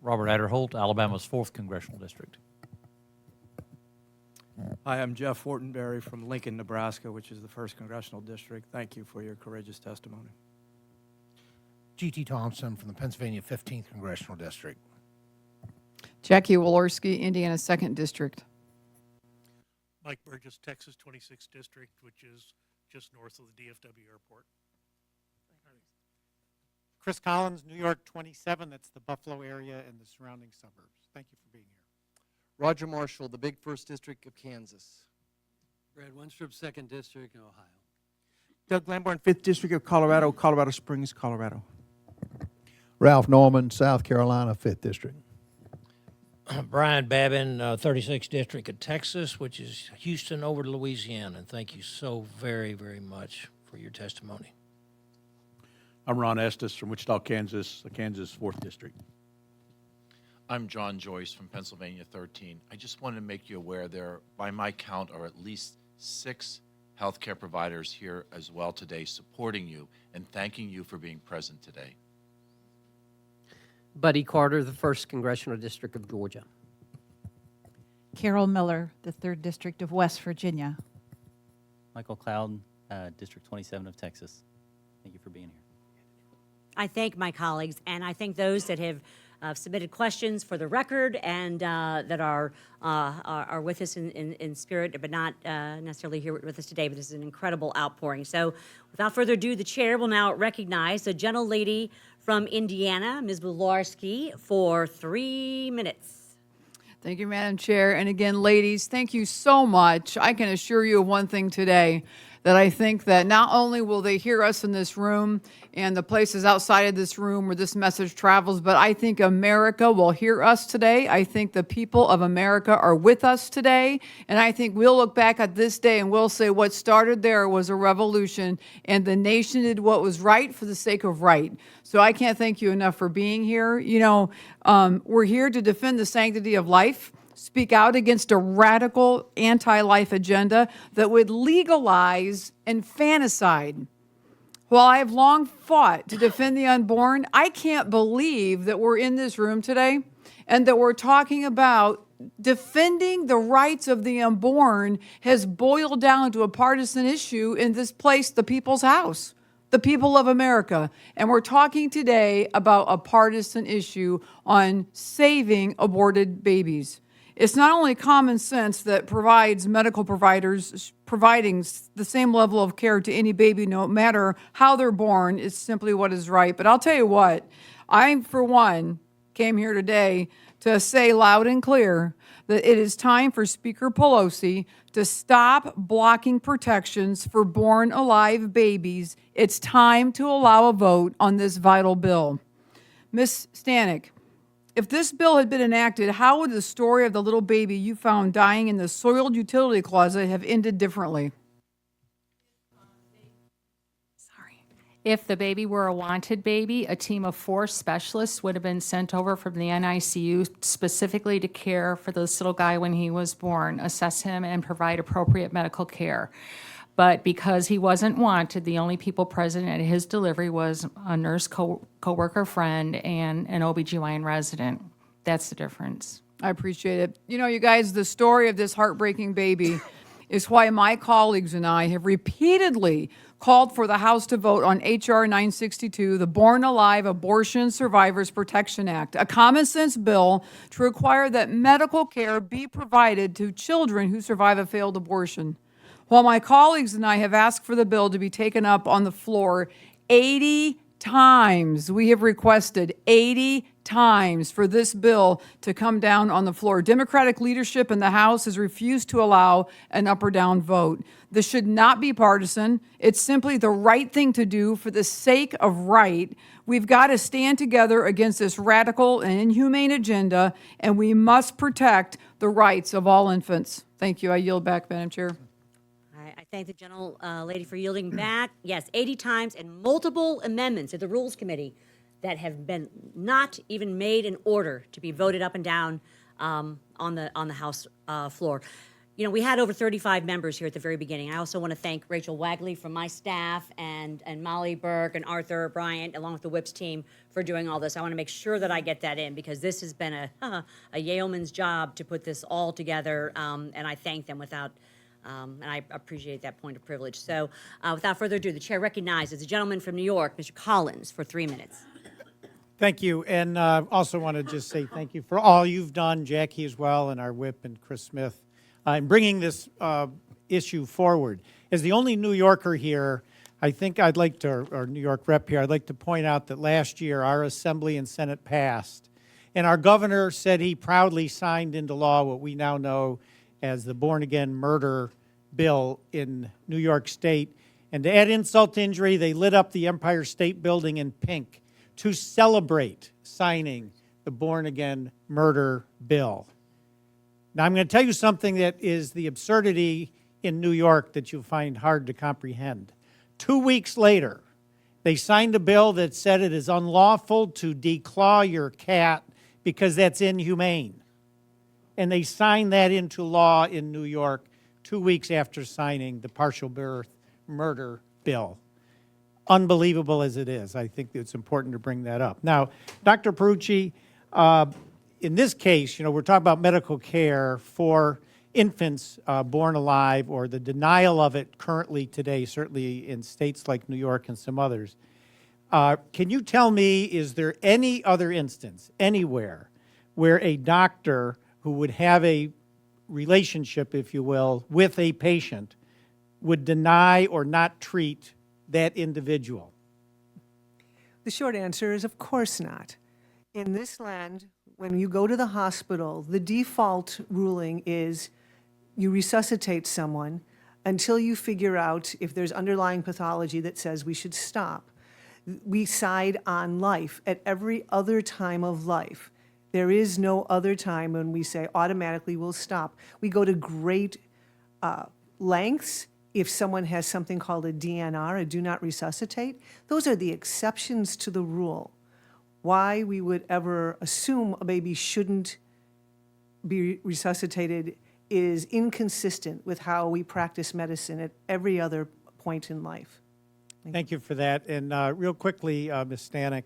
Robert Adderholt, Alabama's 4th Congressional District. Hi, I'm Jeff Fortenberry from Lincoln, Nebraska, which is the 1st Congressional District. Thank you for your courageous testimony. G.T. Thompson from the Pennsylvania 15th Congressional District. Jackie Walorski, Indiana 2nd District. Mike Burgess, Texas 26th District, which is just north of the DFW airport. Chris Collins, New York 27, that's the Buffalo area and the surrounding suburbs. Thank you for being here. Roger Marshall, the big 1st District of Kansas. Brad Winstrup, 2nd District, Ohio. Doug Lamborn, 5th District of Colorado, Colorado Springs, Colorado. Ralph Norman, South Carolina, 5th District. Brian Babin, 36th District of Texas, which is Houston over to Louisiana. And thank you so very, very much for your testimony. I'm Ron Estes from Wichita, Kansas, the Kansas 4th District. I'm John Joyce from Pennsylvania 13. I just wanted to make you aware there, by my count, are at least 6 healthcare providers here as well today supporting you and thanking you for being present today. Buddy Carter, the 1st Congressional District of Georgia. Carol Miller, the 3rd District of West Virginia. Michael Cloud, District 27 of Texas. Thank you for being here. I thank my colleagues, and I thank those that have submitted questions for the record and that are with us in spirit, but not necessarily here with us today. But this is an incredible outpouring. So, without further ado, the chair will now recognize the gentlelady from Indiana, Ms. Bularski, for 3 minutes. Thank you, Madam Chair. And again, ladies, thank you so much. I can assure you of one thing today, that I think that not only will they hear us in this room and the places outside of this room where this message travels, but I think America will hear us today. I think the people of America are with us today. And I think we'll look back at this day and we'll say what started there was a revolution and the nation did what was right for the sake of right. So I can't thank you enough for being here. You know, we're here to defend the sanctity of life, speak out against a radical anti-life agenda that would legalize infanticide. While I have long fought to defend the unborn, I can't believe that we're in this room today and that we're talking about defending the rights of the unborn has boiled down to a partisan issue in this place, the people's house, the people of America. And we're talking today about a partisan issue on saving aborted babies. It's not only common sense that provides medical providers providing the same level of care to any baby, no matter how they're born, is simply what is right. But I'll tell you what, I, for one, came here today to say loud and clear that it is time for Speaker Pelosi to stop blocking protections for born alive babies. It's time to allow a vote on this vital bill. Ms. Stanek, if this bill had been enacted, how would the story of the little baby you found dying in the soiled utility closet have ended differently? If the baby were a wanted baby, a team of 4 specialists would have been sent over from the NICU specifically to care for this little guy when he was born, assess him, and provide appropriate medical care. But because he wasn't wanted, the only people present at his delivery was a nurse coworker friend and an OBGYN resident. That's the difference. I appreciate it. You know, you guys, the story of this heartbreaking baby is why my colleagues and I have repeatedly called for the House to vote on H.R. 962, the Born Alive Abortion Survivors Protection Act, a common sense bill to require that medical care be provided to children who survive a failed abortion. While my colleagues and I have asked for the bill to be taken up on the floor 80 times, we have requested 80 times for this bill to come down on the floor. Democratic leadership in the House has refused to allow an up or down vote. This should not be partisan. It's simply the right thing to do for the sake of right. We've got to stand together against this radical and inhumane agenda, and we must protect the rights of all infants. Thank you. I yield back, Madam Chair. I thank the gentle lady for yielding back. Yes, 80 times and multiple amendments at the Rules Committee. that have been not even made in order to be voted up and down on the House floor. You know, we had over 35 members here at the very beginning. I also want to thank Rachel Wagley from my staff and Molly Berg and Arthur Bryant, along with the WIPS team, for doing all this. I want to make sure that I get that in because this has been a yeoman's job to put this all together, and I thank them and I appreciate that point of privilege. So without further ado, the chair recognizes the gentleman from New York, Mr. Collins, for 3 minutes. Thank you, and also want to just say thank you for all you've done, Jackie as well, and our whip and Chris Smith, in bringing this issue forward. As the only New Yorker here, I think I'd like to, or New York rep here, I'd like to point out that last year our Assembly and Senate passed, and our governor said he proudly signed into law what we now know as the Born Again Murder Bill in New York State. And to add insult to injury, they lit up the Empire State Building in pink to celebrate signing the Born Again Murder Bill. Now, I'm going to tell you something that is the absurdity in New York that you'll find hard to comprehend. 2 weeks later, they signed a bill that said it is unlawful to declaw your cat because that's inhumane. And they signed that into law in New York 2 weeks after signing the partial birth murder bill. Unbelievable as it is, I think it's important to bring that up. Now, Dr. Perucci, in this case, you know, we're talking about medical care for infants born alive, or the denial of it currently today, certainly in states like New York and some others. Can you tell me, is there any other instance anywhere where a doctor who would have a relationship, if you will, with a patient would deny or not treat that individual? The short answer is, of course not. In this land, when you go to the hospital, the default ruling is you resuscitate someone until you figure out if there's underlying pathology that says we should stop. We side on life at every other time of life. There is no other time when we say automatically we'll stop. We go to great lengths if someone has something called a DNR, a do not resuscitate. Those are the exceptions to the rule. Why we would ever assume a baby shouldn't be resuscitated is inconsistent with how we practice medicine at every other point in life. Thank you for that. And real quickly, Ms. Stanek,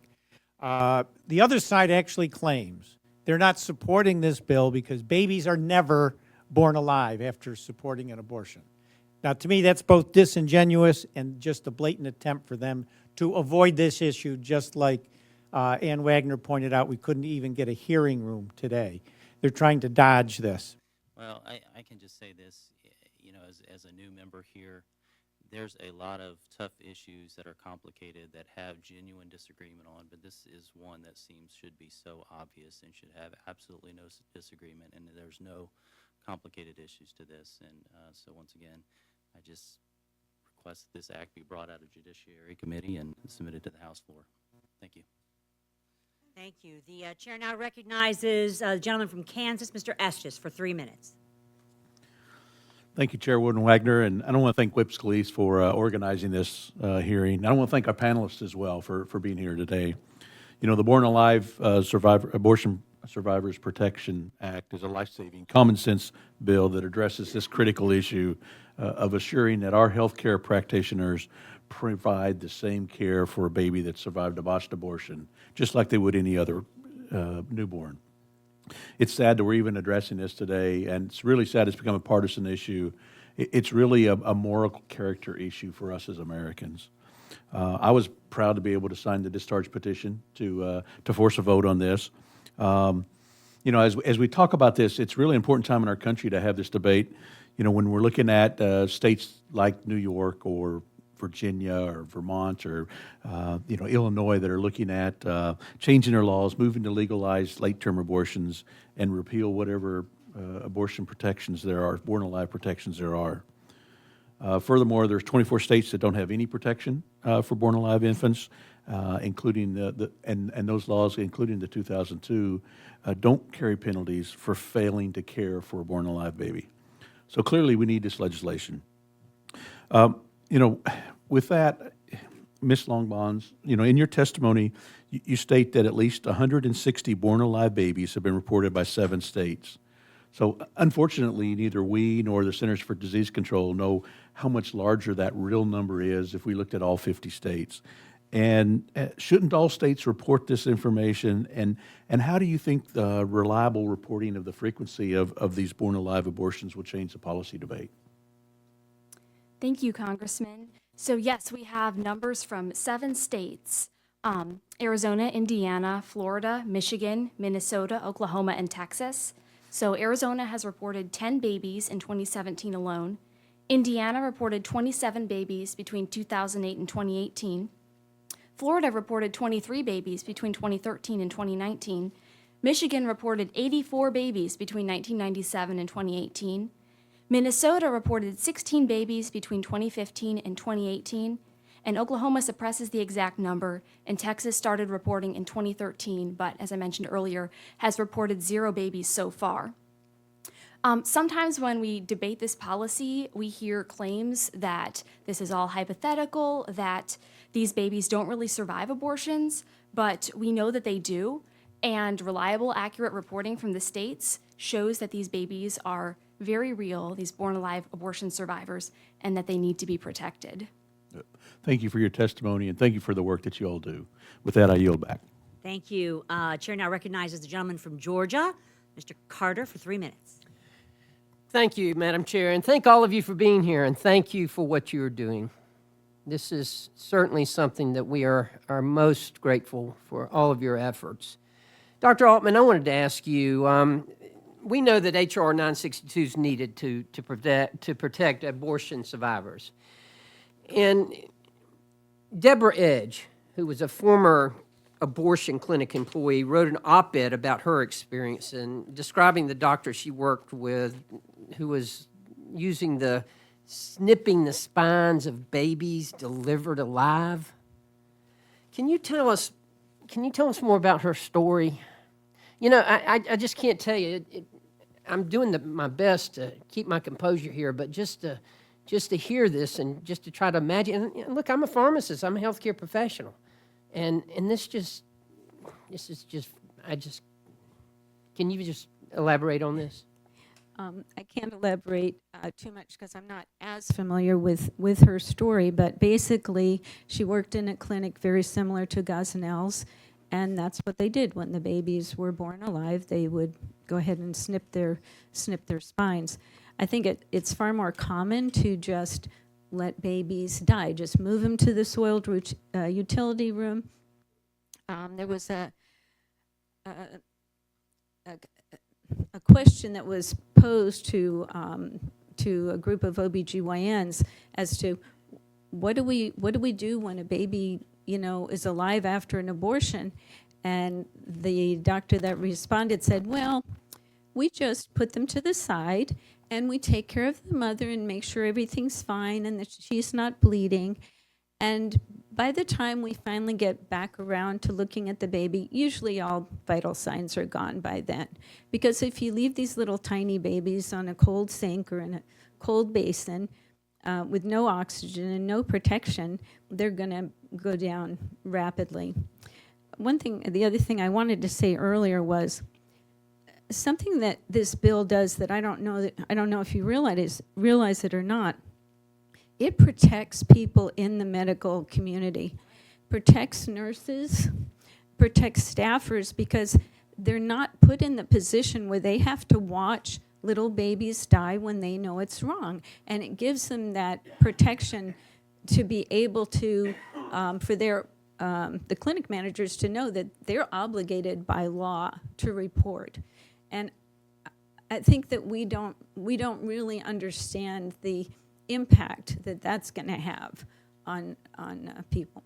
the other side actually claims they're not supporting this bill because babies are never born alive after supporting an abortion. Now, to me, that's both disingenuous and just a blatant attempt for them to avoid this issue, just like Ann Wagner pointed out, we couldn't even get a hearing room today. They're trying to dodge this. Well, I can just say this, you know, as a new member here, there's a lot of tough issues that are complicated that have genuine disagreement on, but this is one that should be so obvious and should have absolutely no disagreement, and there's no complicated issues to this. And so once again, I just request that this act be brought out of Judiciary Committee and submitted to the House floor. Thank you. Thank you. The chair now recognizes the gentleman from Kansas, Mr. Estes, for 3 minutes. Thank you, Chairwoman Wagner, and I want to thank Whip Scalise for organizing this hearing. I want to thank our panelists as well for being here today. You know, the Born Alive Abortion Survivors Protection Act is a life-saving, common-sense bill that addresses this critical issue of assuring that our healthcare practitioners provide the same care for a baby that survived a botched abortion, just like they would any other newborn. It's sad that we're even addressing this today, and it's really sad it's become a partisan issue. It's really a moral character issue for us as Americans. I was proud to be able to sign the discharge petition to force a vote on this. You know, as we talk about this, it's really important time in our country to have this debate. You know, when we're looking at states like New York or Virginia or Vermont or you know, Illinois that are looking at changing their laws, moving to legalize late-term abortions and repeal whatever abortion protections there are, born alive protections there are. Furthermore, there's 24 states that don't have any protection for born alive infants, including and those laws, including the 2002, don't carry penalties for failing to care for a born alive baby. So clearly, we need this legislation. You know, with that, Ms. Longbonds, you know, in your testimony, You state that at least 160 born-alive babies have been reported by 7 states. So unfortunately, neither we nor the Centers for Disease Control know how much larger that real number is if we looked at all 50 states. And shouldn't all states report this information? And how do you think the reliable reporting of the frequency of these born-alive abortions will change the policy debate? Thank you, Congressman. So yes, we have numbers from 7 states, Arizona, Indiana, Florida, Michigan, Minnesota, Oklahoma, and Texas. So Arizona has reported 10 babies in 2017 alone. Indiana reported 27 babies between 2008 and 2018. Florida reported 23 babies between 2013 and 2019. Michigan reported 84 babies between 1997 and 2018. Minnesota reported 16 babies between 2015 and 2018. And Oklahoma suppresses the exact number, and Texas started reporting in 2013, but as I mentioned earlier, has reported 0 babies so far. Sometimes when we debate this policy, we hear claims that this is all hypothetical, that these babies don't really survive abortions, but we know that they do, and reliable, accurate reporting from the states shows that these babies are very real, these born-alive abortion survivors, and that they need to be protected. Thank you for your testimony, and thank you for the work that you all do. With that, I yield back. Thank you. Chair now recognizes the gentleman from Georgia, Mr. Carter, for 3 minutes. Thank you, Madam Chair, and thank all of you for being here, and thank you for what you are doing. This is certainly something that we are most grateful for, all of your efforts. Dr. Altman, I wanted to ask you, we know that H.R. 962 is needed to protect abortion survivors. And Deborah Edge, who was a former abortion clinic employee, wrote an op-ed about her experience and describing the doctor she worked with who was snipping the spines of babies delivered alive. Can you tell us more about her story? You know, I just can't tell you. I'm doing my best to keep my composure here, but just to hear this and just to try to imagine. And look, I'm a pharmacist. I'm a healthcare professional, and this is just. Can you just elaborate on this? I can't elaborate too much because I'm not as familiar with her story, but basically she worked in a clinic very similar to Gestational's, and that's what they did when the babies were born alive. They would go ahead and snip their spines. I think it's far more common to just let babies die, just move them to the soiled utility room. There was a question that was posed to a group of OBGYNs as to what do we do when a baby, is alive after an abortion? And the doctor that responded said, well, we just put them to the side and we take care of the mother and make sure everything's fine and that she's not bleeding. And by the time we finally get back around to looking at the baby, usually all vital signs are gone by then. Because if you leave these little tiny babies on a cold sink or in a cold basin with no oxygen and no protection, they're going to go down rapidly. The other thing I wanted to say earlier was something that this bill does that I don't know if you realize it or not. It protects people in the medical community, protects nurses, protects staffers, because they're not put in the position where they have to watch little babies die when they know it's wrong. And it gives them that protection to be able to, for the clinic managers to know that they're obligated by law to report. And I think that we don't really understand the impact that that's going to have on people.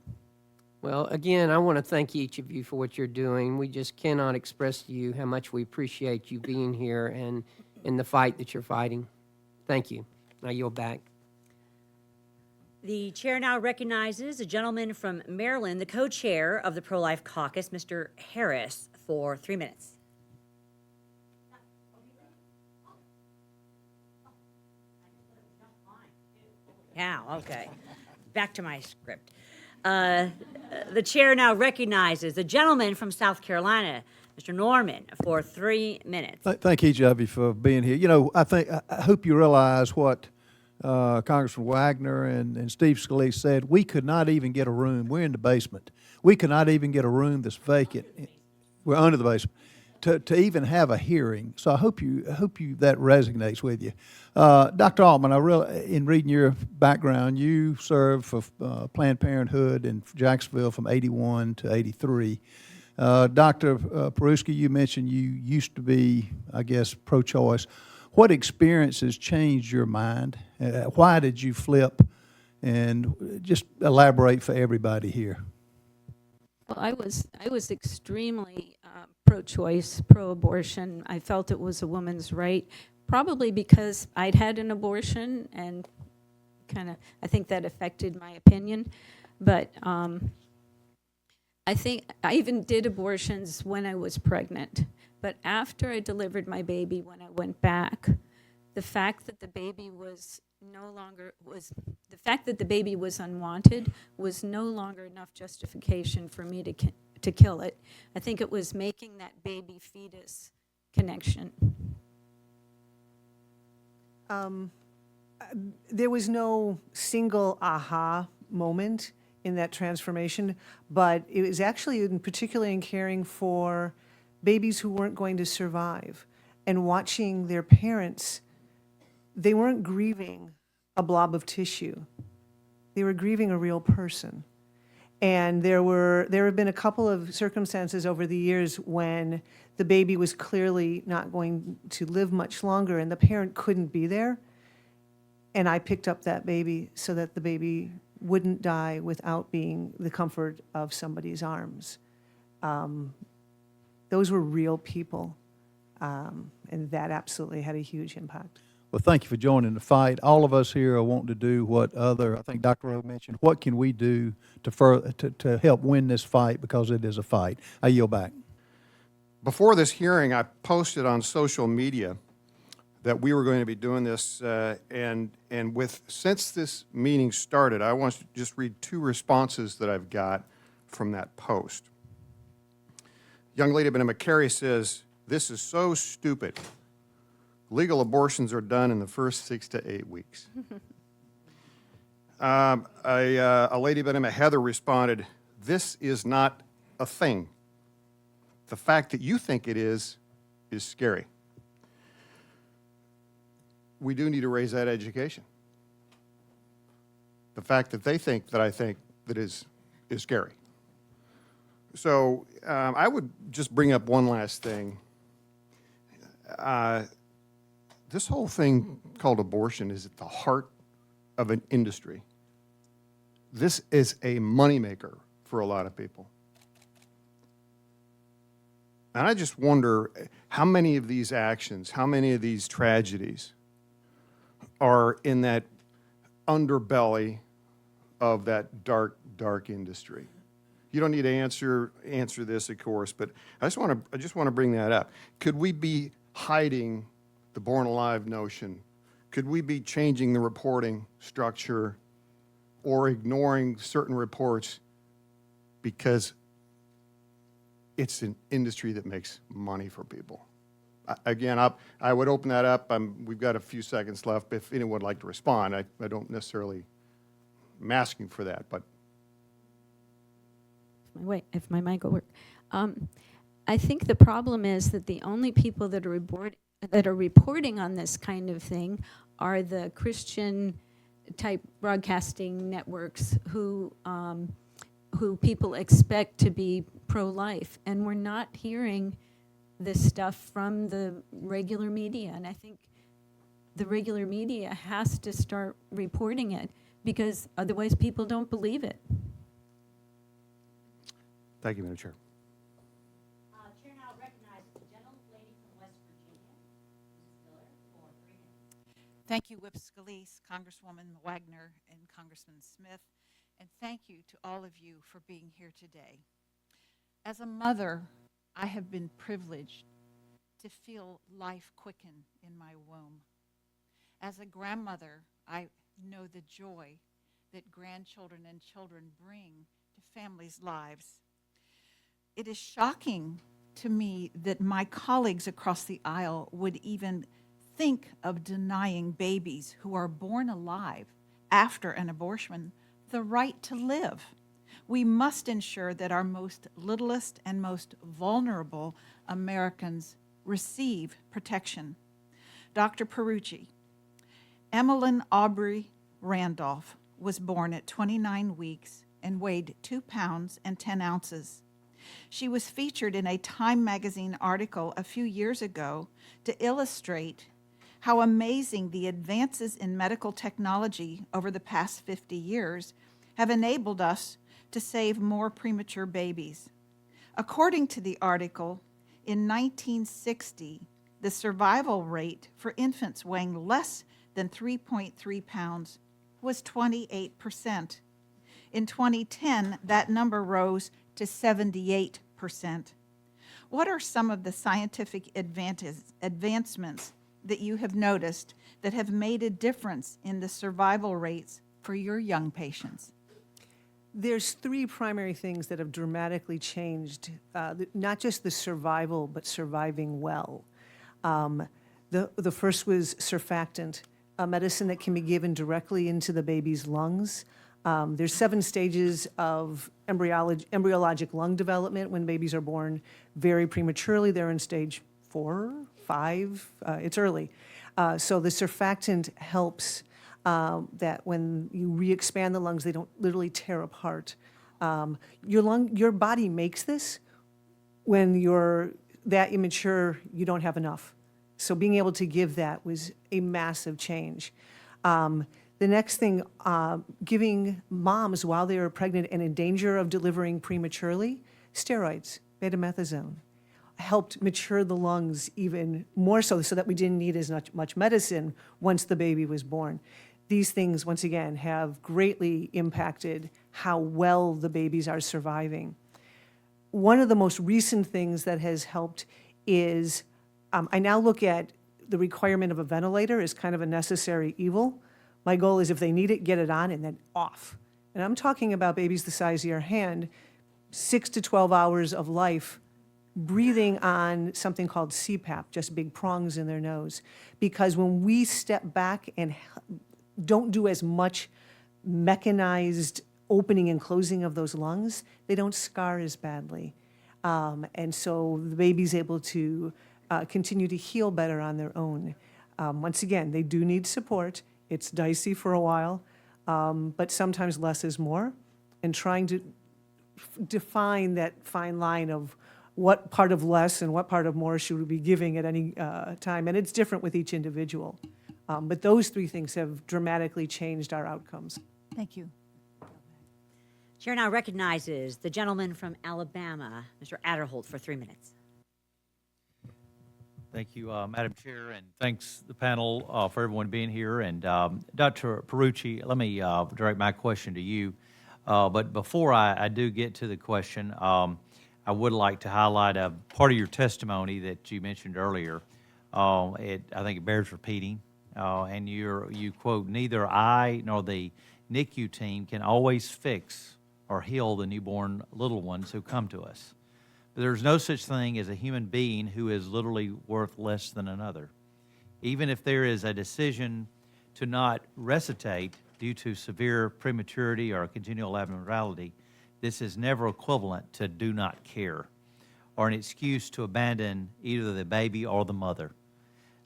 Well, again, I want to thank each of you for what you're doing. We just cannot express to you how much we appreciate you being here and in the fight that you're fighting. Thank you. Now yield back. The chair now recognizes a gentleman from Maryland, the co-chair of the Pro-Life Caucus, Mr. Harris, for 3 minutes. Yeah, okay. Back to my script. The chair now recognizes the gentleman from South Carolina, Mr. Norman, for 3 minutes. Thank each of you for being here. You know, I hope you realize what Congressman Wagner and Steve Scalise said. We could not even get a room. We're in the basement. We could not even get a room that's vacant. We're under the basement to even have a hearing. So I hope you that resonates with you. Dr. Altman, in reading your background, you served for Planned Parenthood in Jacksonville from 81 to 83. Dr. Peruski, you mentioned you used to be, I guess, pro-choice. What experiences changed your mind? Why did you flip? And just elaborate for everybody here. Well, I was extremely pro-choice, pro-abortion. I felt it was a woman's right, probably because I'd had an abortion, and I think that affected my opinion. But I think I even did abortions when I was pregnant. But after I delivered my baby, when I went back, the fact that the baby was unwanted was no longer enough justification for me to kill it. I think it was making that baby fetus connection. There was no single aha moment in that transformation, but it was actually particularly in caring for babies who weren't going to survive and watching their parents. They weren't grieving a blob of tissue. They were grieving a real person. And there have been a couple of circumstances over the years when the baby was clearly not going to live much longer and the parent couldn't be there. And I picked up that baby so that the baby wouldn't die without being the comfort of somebody's arms. Those were real people, and that absolutely had a huge impact. Well, thank you for joining the fight. All of us here are wanting to do I think Dr. Rowe mentioned, what can we do to help win this fight, because it is a fight. I yield back. Before this hearing, I posted on social media that we were going to be doing this, since this meeting started, I want to just read 2 responses that I've got from that post. Young lady by McCary says, "This is so stupid. Legal abortions are done in the first 6 to 8 weeks." A lady by the name of Heather responded, "This is not a thing. The fact that you think it is scary." We do need to raise that education. The fact that they think that I think that is scary. So I would just bring up one last thing. This whole thing called abortion is at the heart of an industry. This is a moneymaker for a lot of people. And I just wonder how many of these actions, how many of these tragedies are in that underbelly of that dark, dark industry. You don't need to answer this, of course, but I just want to bring that up. Could we be hiding the born alive notion? Could we be changing the reporting structure or ignoring certain reports because it's an industry that makes money for people? Again, I would open that up. We've got a few seconds left. If anyone would like to respond, I don't necessarily, I'm asking for that, but. If my mic will work. I think the problem is that the only people that are reporting on this kind of thing are the Christian type broadcasting networks who people expect to be pro-life, and we're not hearing this stuff from the regular media. And I think the regular media has to start reporting it, because otherwise people don't believe it. Thank you, Madam Chair. Chair now recognizes the gentlelady from West Virginia, Mrs. Miller, for 3 minutes. Thank you, Whip Scalise, Congresswoman Wagner, and Congressman Smith, and thank you to all of you for being here today. As a mother, I have been privileged to feel life quicken in my womb. As a grandmother, I know the joy that grandchildren and children bring to families' lives. It is shocking to me that my colleagues across the aisle would even think of denying babies who are born alive after an abortion the right to live. We must ensure that our most littlest and most vulnerable Americans receive protection. Dr. Perucci, Emmeline Aubrey Randolph was born at 29 weeks and weighed 2 pounds and 10 ounces. She was featured in a Time magazine article a few years ago to illustrate how amazing the advances in medical technology over the past 50 years have enabled us to save more premature babies. According to the article, in 1960, the survival rate for infants weighing less than 3.3 pounds was 28%. In 2010, that number rose to 78%. What are some of the scientific advancements that you have noticed that have made a difference in the survival rates for your young patients? There's 3 primary things that have dramatically changed, not just the survival, but surviving well. The first was surfactant, a medicine that can be given directly into the baby's lungs. There's 7 stages of embryologic lung development when babies are born very prematurely. They're in stage 4, 5, it's early. So the surfactant helps that when you re-expand the lungs, they don't literally tear apart. Your body makes this. When you're that immature, you don't have enough. So being able to give that was a massive change. The next thing, giving moms while they are pregnant and in danger of delivering prematurely, steroids, betamethasone, helped mature the lungs even more so that we didn't need as much medicine once the baby was born. These things, once again, have greatly impacted how well the babies are surviving. One of the most recent things that has helped is I now look at the requirement of a ventilator as kind of a necessary evil. My goal is if they need it, get it on and then off. And I'm talking about babies the size of your hand, 6 to 12 hours of life, breathing on something called CPAP, just big prongs in their nose. Because when we step back and don't do as much mechanized opening and closing of those lungs, they don't scar as badly. And so the baby's able to continue to heal better on their own. Once again, they do need support. It's dicey for a while, but sometimes less is more. And trying to define that fine line of what part of less and what part of more should we be giving at any time. And it's different with each individual. But those 3 things have dramatically changed our outcomes. Thank you. Chair now recognizes the gentleman from Alabama, Mr. Adderholt, for 3 minutes. Thank you, Madam Chair, and thanks the panel for everyone being here. And Dr. Perucci, let me direct my question to you. But before I do get to the question, I would like to highlight a part of your testimony that you mentioned earlier. I think it bears repeating. And you quote, "Neither I nor the NICU team can always fix or heal the newborn little ones who come to us. But there's no such thing as a human being who is literally worth less than another. Even if there is a decision to not resuscitate due to severe prematurity or continual abnormality, this is never equivalent to do not care or an excuse to abandon either the baby or the mother.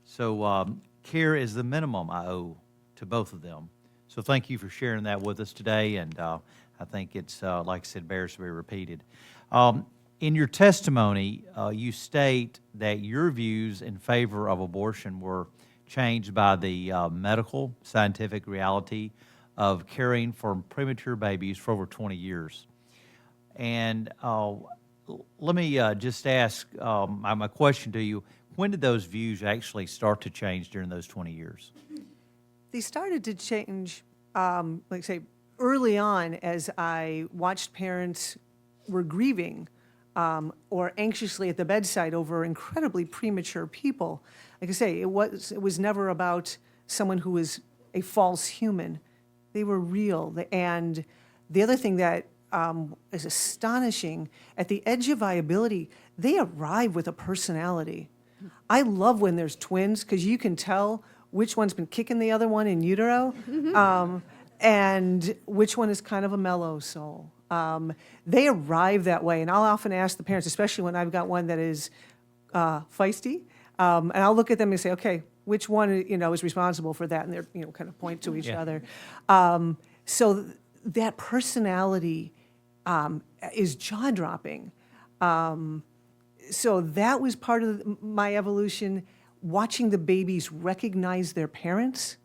So care is the minimum I owe to both of them. So thank you for sharing that with us today, and I think it's, like I said, bears to be repeated. In your testimony, you state that your views in favor of abortion were changed by the medical, scientific reality of caring for premature babies for over 20 years. And let me just ask my question to you. When did those views actually start to change during those 20 years? They started to change, like say, early on as I watched parents were grieving or anxiously at the bedside over incredibly premature people. Like I say, it was never about someone who was a false human. They were real. And the other thing that is astonishing, at the edge of viability, they arrive with a personality. I love when there's twins because you can tell which one's been kicking the other one in utero, and which one is kind of a mellow soul. They arrive that way, and I'll often ask the parents, especially when I've got one that is feisty, and I'll look at them and say, okay, which one is responsible for that, and they're kind of point to each other. So that personality is jaw-dropping. So that was part of my evolution, watching the babies recognize their parents.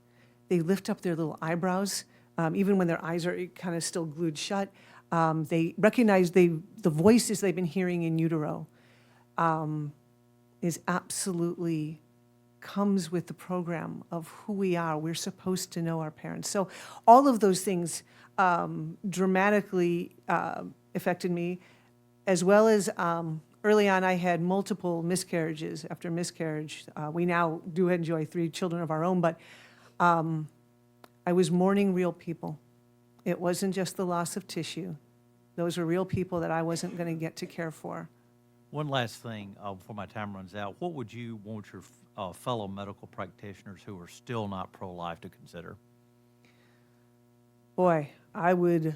They lift up their little eyebrows, even when their eyes are kind of still glued shut. They recognize the voices they've been hearing in utero is absolutely comes with the program of who we are. We're supposed to know our parents. So all of those things dramatically affected me, as well as early on I had multiple miscarriages. After miscarriage, we now do enjoy 3 children of our own, but I was mourning real people. It wasn't just the loss of tissue. Those were real people that I wasn't going to get to care for. One last thing before my time runs out. What would you want your fellow medical practitioners who are still not pro-life to consider? Boy, I would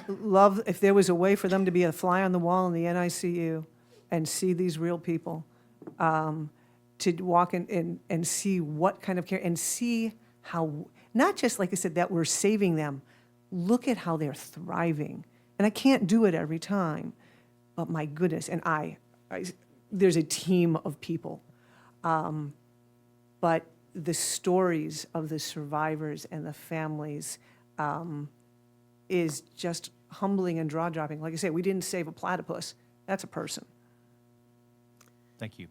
love if there was a way for them to be a fly on the wall in the NICU and see these real people, to walk in and see what kind of care, and see how, not just, like I said, that we're saving them, look at how they're thriving. And I can't do it every time, but my goodness, and there's a team of people. But the stories of the survivors and the families is just humbling and jaw-dropping. Like I say, we didn't save a platypus. That's a person. Thank you.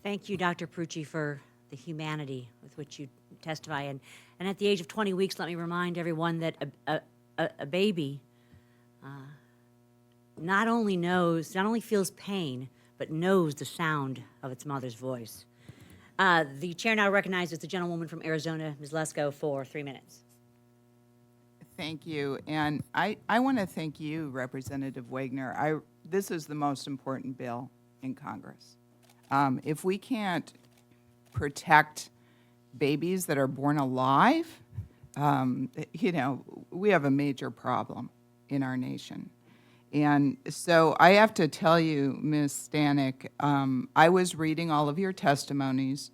Thank you, Dr. Perucci, for the humanity with which you testify. And at the age of 20 weeks, let me remind everyone that a baby not only feels pain, but knows the sound of its mother's voice. The chair now recognizes the gentlewoman from Arizona, Ms. Lesko, for 3 minutes. Thank you. And I want to thank you, Representative Wagner. This is the most important bill in Congress. If we can't protect babies that are born alive, we have a major problem in our nation. And so I have to tell you, Ms. Stanek, I was reading all of your testimonies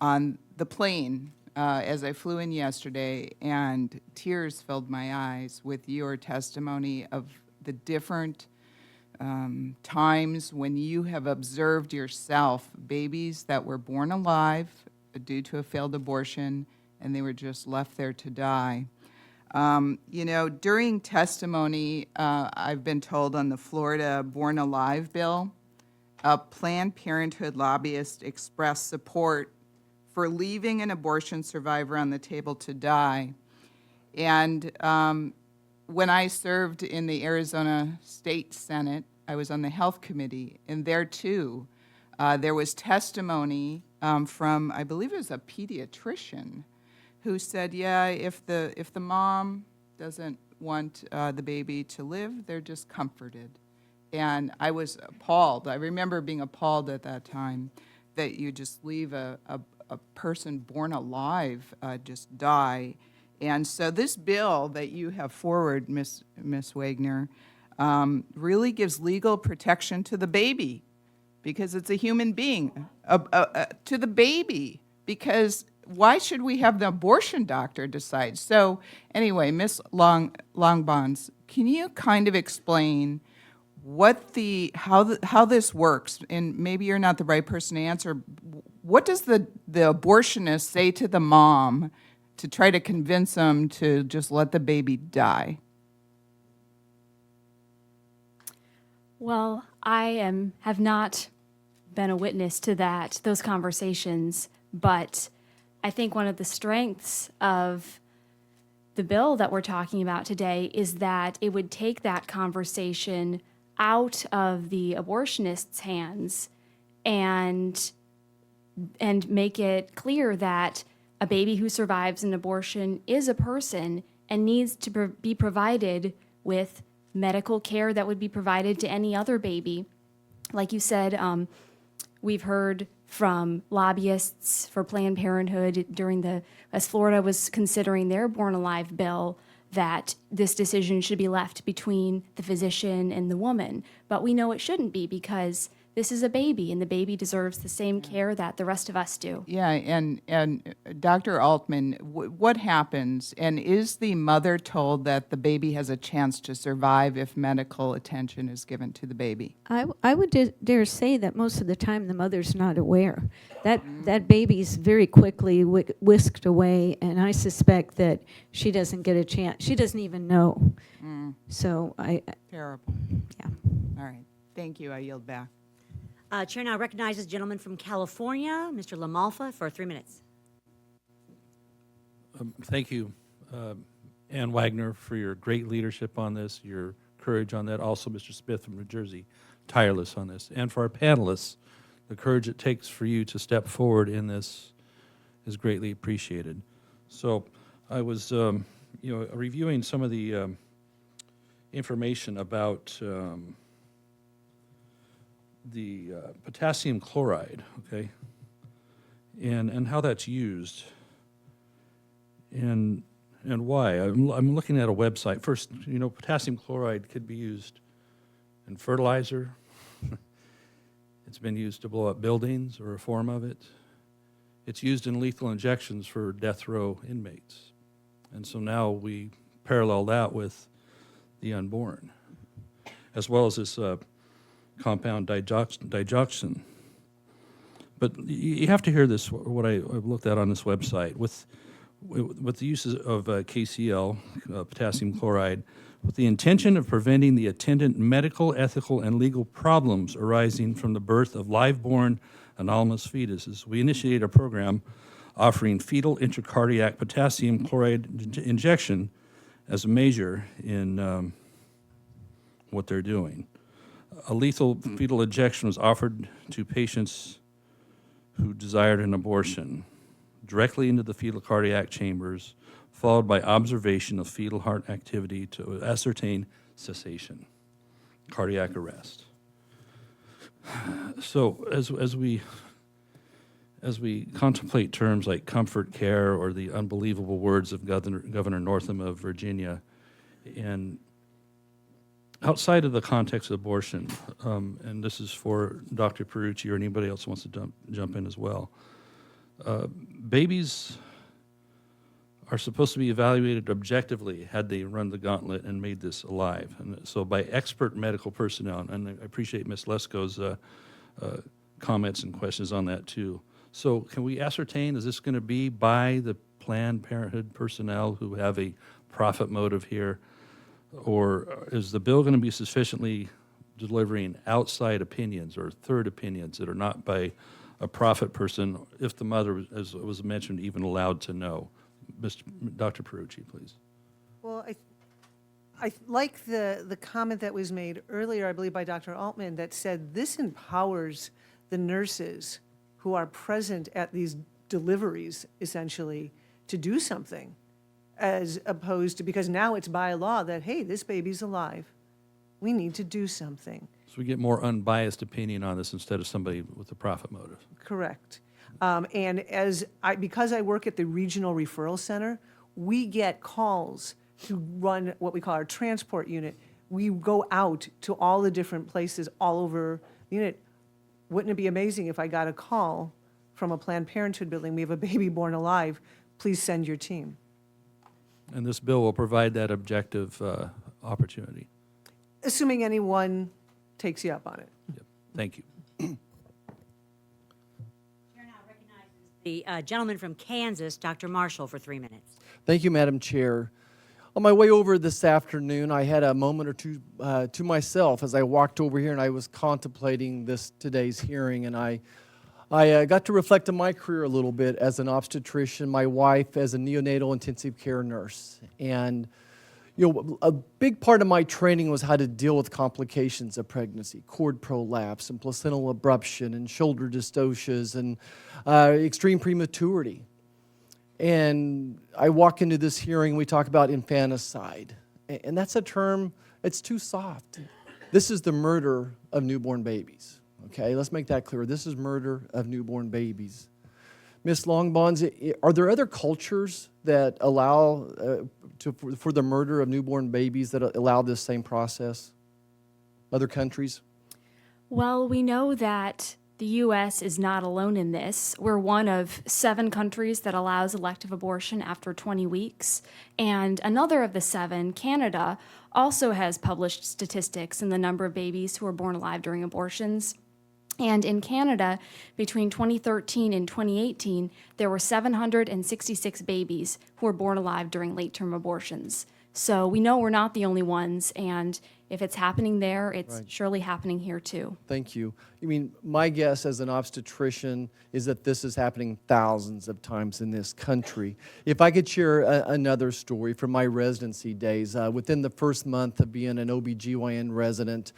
on the plane as I flew in yesterday, and tears filled my eyes with your testimony of the different times when you have observed yourself babies that were born alive due to a failed abortion, and they were just left there to die. During testimony, I've been told on the Florida Born Alive bill, a Planned Parenthood lobbyist expressed support for leaving an abortion survivor on the table to die. And when I served in the Arizona State Senate, I was on the Health Committee, and there too, there was testimony from, I believe it was a pediatrician, who said, yeah, if the mom doesn't want the baby to live, they're just comforted. And I was appalled. I remember being appalled at that time that you just leave a person born alive just die. And so this bill that you have forward, Ms. Wagner, really gives legal protection to the baby, because it's a human being, to the baby, because why should we have the abortion doctor decide? So anyway, Ms. Longbonds, can you kind of explain how this works? And maybe you're not the right person to answer. What does the abortionist say to the mom to try to convince them to just let the baby die? Well, I have not been a witness to those conversations, but I think one of the strengths of the bill that we're talking about today is that it would take that conversation out of the abortionist's hands and make it clear that a baby who survives an abortion is a person and needs to be provided with medical care that would be provided to any other baby. Like you said, we've heard from lobbyists for Planned Parenthood as Florida was considering their Born Alive bill, that this decision should be left between the physician and the woman. But we know it shouldn't be, because this is a baby, and the baby deserves the same care that the rest of us do. Yeah, and Dr. Altman, what happens? And is the mother told that the baby has a chance to survive if medical attention is given to the baby? I would dare say that most of the time the mother's not aware. That baby's very quickly whisked away, and I suspect that she doesn't get a chance. She doesn't even know. So Terrible. Yeah. All right. Thank you. I yield back. Chair now recognizes the gentleman from California, Mr. LaMalfa, for 3 minutes. Thank you, Ann Wagner, for your great leadership on this, your courage on that. Also, Mr. Smith from New Jersey, tireless on this. And for our panelists, the courage it takes for you to step forward in this is greatly appreciated. So I was, reviewing some of the information about the potassium chloride, okay, and how that's used, and why. I'm looking at a website. First, potassium chloride could be used in fertilizer. It's been used to blow up buildings, or a form of it. It's used in lethal injections for death row inmates. And so now we parallel that with the unborn, as well as this compound digoxin. But you have to hear this, what I've looked at on this website. With the uses of KCl, potassium chloride, with the intention of preventing the attendant medical, ethical, and legal problems arising from the birth of live-born anomalous fetuses, we initiated a program offering fetal intracardiac potassium chloride injection as a measure in what they're doing. A lethal fetal injection was offered to patients who desired an abortion directly into the fetal cardiac chambers, followed by observation of fetal heart activity to ascertain cessation, cardiac arrest. So as we contemplate terms like comfort care or the unbelievable words of Governor Northam of Virginia, and outside of the context of abortion, and this is for Dr. Perucci or anybody else who wants to jump in as well, babies are supposed to be evaluated objectively had they run the gauntlet and made this alive. And so by expert medical personnel, and I appreciate Ms. Lesko's comments and questions on that too. So can we ascertain, is this going to be by the Planned Parenthood personnel who have a profit motive here? Or is the bill going to be sufficiently delivering outside opinions or third opinions that are not by a profit person, if the mother, as was mentioned, even allowed to know? Dr. Perucci, please. Well, I like the comment that was made earlier, I believe by Dr. Altman, that said this empowers the nurses who are present at these deliveries, essentially, to do something, as opposed to, because now it's by law that, hey, this baby's alive. We need to do something. So we get more unbiased opinion on this instead of somebody with a profit motive. Correct. And because I work at the Regional Referral Center, we get calls to run what we call our transport unit. We go out to all the different places all over the unit. Wouldn't it be amazing if I got a call from a Planned Parenthood building, we have a baby born alive, please send your team. And this bill will provide that objective opportunity. Assuming anyone takes you up on it. Yep. Thank you. The gentleman from Kansas, Dr. Marshall, for 3 minutes. Thank you, Madam Chair. On my way over this afternoon, I had a moment or two to myself as I walked over here and I was contemplating today's hearing, and I got to reflect on my career a little bit as an obstetrician, my wife as a neonatal intensive care nurse. And a big part of my training was how to deal with complications of pregnancy, cord prolapse and placental abruption and shoulder dystocias and extreme prematurity. And I walk into this hearing, we talk about infanticide. And that's a term, it's too soft. This is the murder of newborn babies. Okay, let's make that clear. This is murder of newborn babies. Ms. Longbonds, are there other cultures that allow for the murder of newborn babies that allow this same process? Other countries? Well, we know that the U.S. is not alone in this. We're one of 7 countries that allows elective abortion after 20 weeks. And another of the 7, Canada, also has published statistics in the number of babies who are born alive during abortions. And in Canada, between 2013 and 2018, there were 766 babies who were born alive during late-term abortions. So we know we're not the only ones, and if it's happening there, it's surely happening here too. Thank you. I mean, my guess as an obstetrician is that this is happening thousands of times in this country. If I could share another story from my residency days, within the first month of being an OBGYN resident,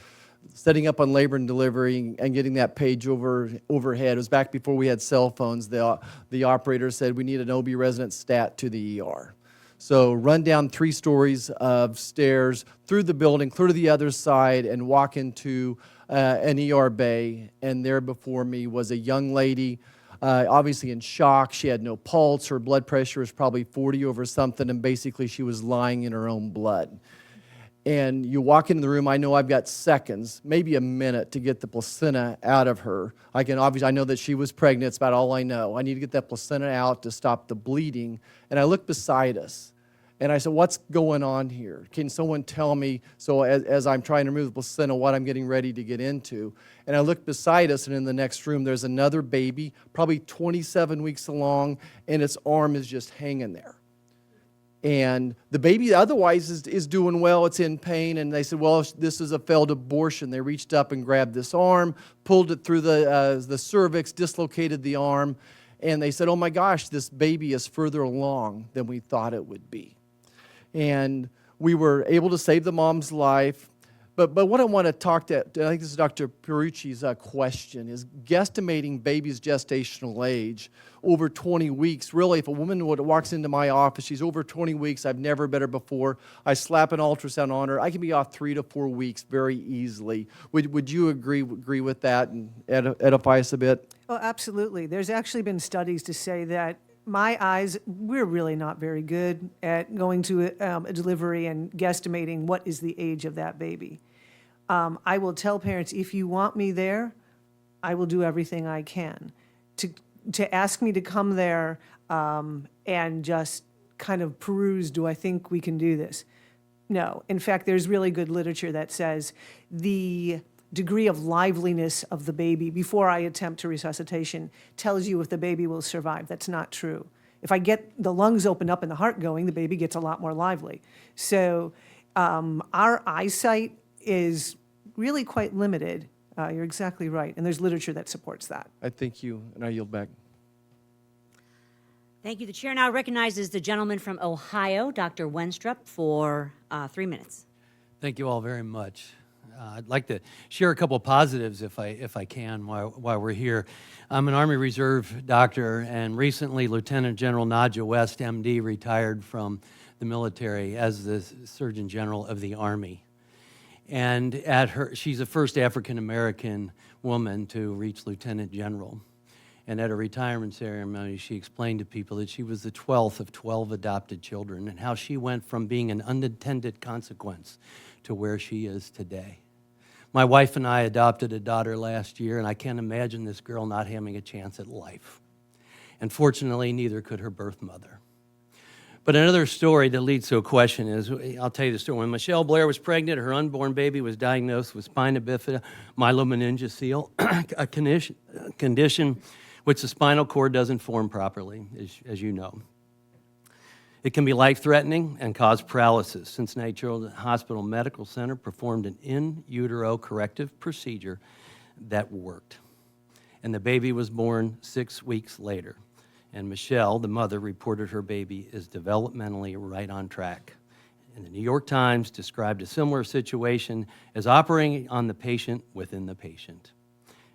setting up on labor and delivery and getting that page overhead. It was back before we had cell phones. The operator said, we need an OB resident stat to the ER. So run down 3 stories of stairs, through the building, clear to the other side, and walk into an ER bay. And there before me was a young lady, obviously in shock. She had no pulse. Her blood pressure was probably 40 over something, and basically she was lying in her own blood. And you walk into the room, I know I've got seconds, maybe a minute to get the placenta out of her. I know that she was pregnant, it's about all I know. I need to get that placenta out to stop the bleeding. And I look beside us, and I said, what's going on here? Can someone tell me, so as I'm trying to remove the placenta, what I'm getting ready to get into? And I look beside us, and in the next room, there's another baby, probably 27 weeks along, and its arm is just hanging there. And the baby otherwise is doing well, it's in pain, and they said, well, this is a failed abortion. They reached up and grabbed this arm, pulled it through the cervix, dislocated the arm, and they said, oh my gosh, this baby is further along than we thought it would be. And we were able to save the mom's life. But what I want to talk to, I think this is Dr. Perucci's question, is guesstimating baby's gestational age over 20 weeks. Really, if a woman walks into my office, she's over 20 weeks, I've never met her before, I slap an ultrasound on her, I can be off 3 to 4 weeks very easily. Would you agree with that and edify us a bit? Oh, absolutely. There's actually been studies to say that my eyes, we're really not very good at going to a delivery and guesstimating what is the age of that baby. I will tell parents, if you want me there, I will do everything I can. To ask me to come there and just kind of peruse, do I think we can do this? No. In fact, there's really good literature that says the degree of liveliness of the baby before I attempt to resuscitation tells you if the baby will survive. That's not true. If I get the lungs opened up and the heart going, the baby gets a lot more lively. So our eyesight is really quite limited. You're exactly right. And there's literature that supports that. I thank you, and I yield back. Thank you. The chair now recognizes the gentleman from Ohio, Dr. Wenstrup, for 3 minutes. Thank you all very much. I'd like to share a couple of positives if I can while we're here. I'm an Army Reserve doctor, and recently Lieutenant General Nadja West, MD, retired from the military as the Surgeon General of the Army. And she's the first African-American woman to reach Lieutenant General. And at a retirement ceremony, she explained to people that she was the 12th of 12 adopted children and how she went from being an unintended consequence to where she is today. My wife and I adopted a daughter last year, and I can't imagine this girl not having a chance at life. And fortunately, neither could her birth mother. But another story that leads to a question is, I'll tell you the story. When Michelle Blair was pregnant, her unborn baby was diagnosed with spina bifida myelomeningocele, a condition which the spinal cord doesn't form properly, as you know. It can be life-threatening and cause paralysis. Cincinnati Children's Hospital Medical Center performed an in utero corrective procedure that worked. And the baby was born 6 weeks later. And Michelle, the mother, reported her baby is developmentally right on track. And the New York Times described a similar situation as operating on the patient within the patient.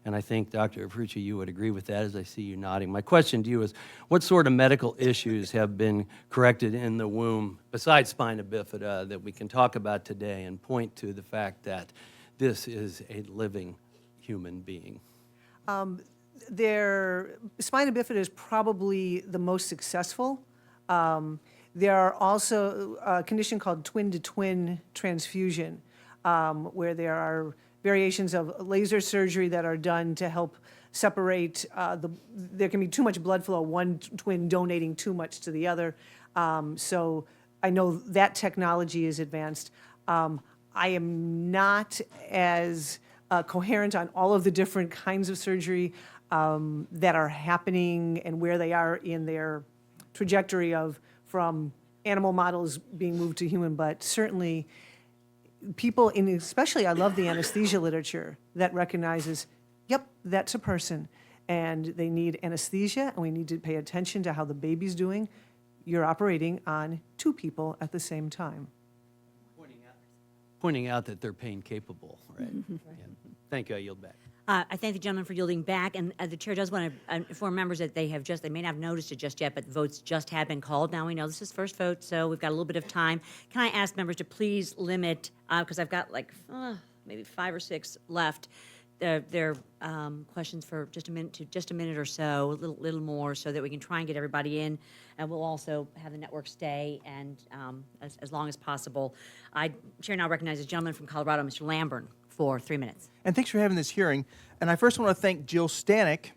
And I think, Dr. Ferrucci, you would agree with that as I see you nodding. My question to you is, what sort of medical issues have been corrected in the womb, besides spina bifida, that we can talk about today and point to the fact that this is a living human being? Spina bifida is probably the most successful. There are also a condition called twin-to-twin transfusion, where there are variations of laser surgery that are done to help separate there can be too much blood flow, one twin donating too much to the other. So I know that technology is advanced. I am not as coherent on all of the different kinds of surgery that are happening and where they are in their trajectory from animal models being moved to human, but certainly people, especially I love the anesthesia literature that recognizes, yep, that's a person, and they need anesthesia, and we need to pay attention to how the baby's doing. You're operating on two people at the same time. Pointing out that they're pain capable, right? Yeah. Thank you. I yield back. I thank the gentleman for yielding back, and the chair does want to inform members that they may not have noticed it just yet, but votes just have been called. Now we know this is first vote, so we've got a little bit of time. Can I ask members to please limit, because I've got like maybe 5 or 6 left, their questions for just a minute or so, a little more, so that we can try and get everybody in, and we'll also have the network stay and as long as possible. Chair now recognizes the gentleman from Colorado, Mr. Lamburn, for 3 minutes. And thanks for having this hearing. And I first want to thank Jill Stanek,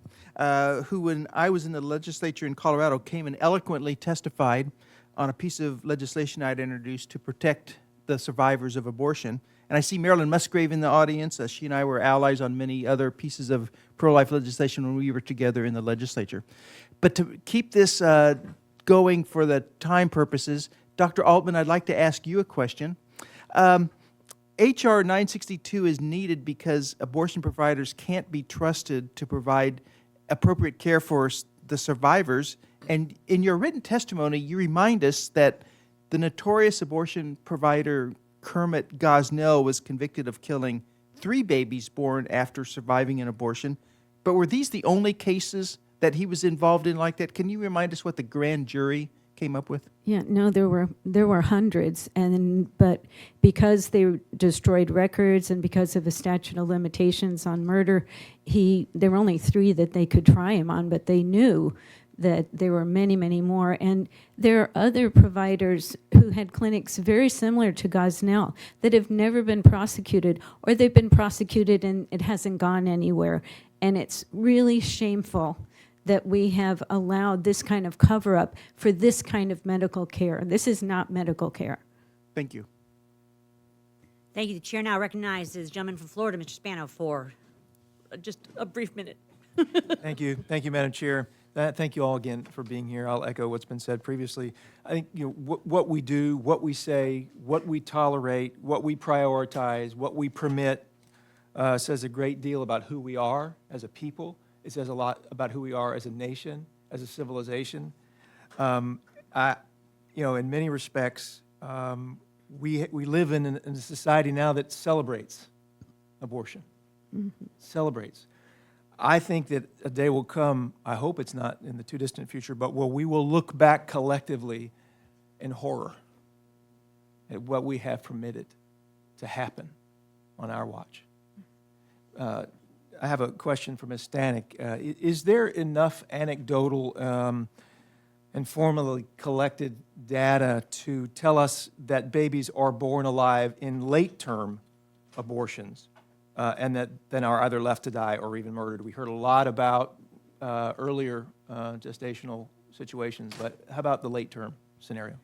who, when I was in the legislature in Colorado, came and eloquently testified on a piece of legislation I'd introduced to protect the survivors of abortion. And I see Marilyn Musgrave in the audience. She and I were allies on many other pieces of pro-life legislation when we were together in the legislature. But to keep this going for the time purposes, Dr. Altman, I'd like to ask you a question. H.R. 962 is needed because abortion providers can't be trusted to provide appropriate care for the survivors. And in your written testimony, you remind us that the notorious abortion provider Kermit Gosnell was convicted of killing 3 babies born after surviving an abortion. But were these the only cases that he was involved in like that? Can you remind us what the grand jury came up with? Yeah, no, there were hundreds, but because they destroyed records and because of the statute of limitations on murder, there were only 3 that they could try him on, but they knew that there were many, many more. And there are other providers who had clinics very similar to Gosnell that have never been prosecuted, or they've been prosecuted and it hasn't gone anywhere. And it's really shameful that we have allowed this kind of cover-up for this kind of medical care. This is not medical care. Thank you. Thank you. The chair now recognizes the gentleman from Florida, Mr. Spano, for just a brief minute. Thank you. Thank you, Madam Chair. Thank you all again for being here. I'll echo what's been said previously. I think what we do, what we say, what we tolerate, what we prioritize, what we permit says a great deal about who we are as a people. It says a lot about who we are as a nation, as a civilization. In many respects, we live in a society now that celebrates abortion, celebrates. I think that a day will come, I hope it's not in the too distant future, but where we will look back collectively in horror at what we have permitted to happen on our watch. I have a question for Ms. Stanek. Is there enough anecdotal and formally collected data to tell us that babies are born alive in late-term abortions and that then are either left to die or even murdered? We heard a lot about earlier gestational situations, but how about the late-term scenario?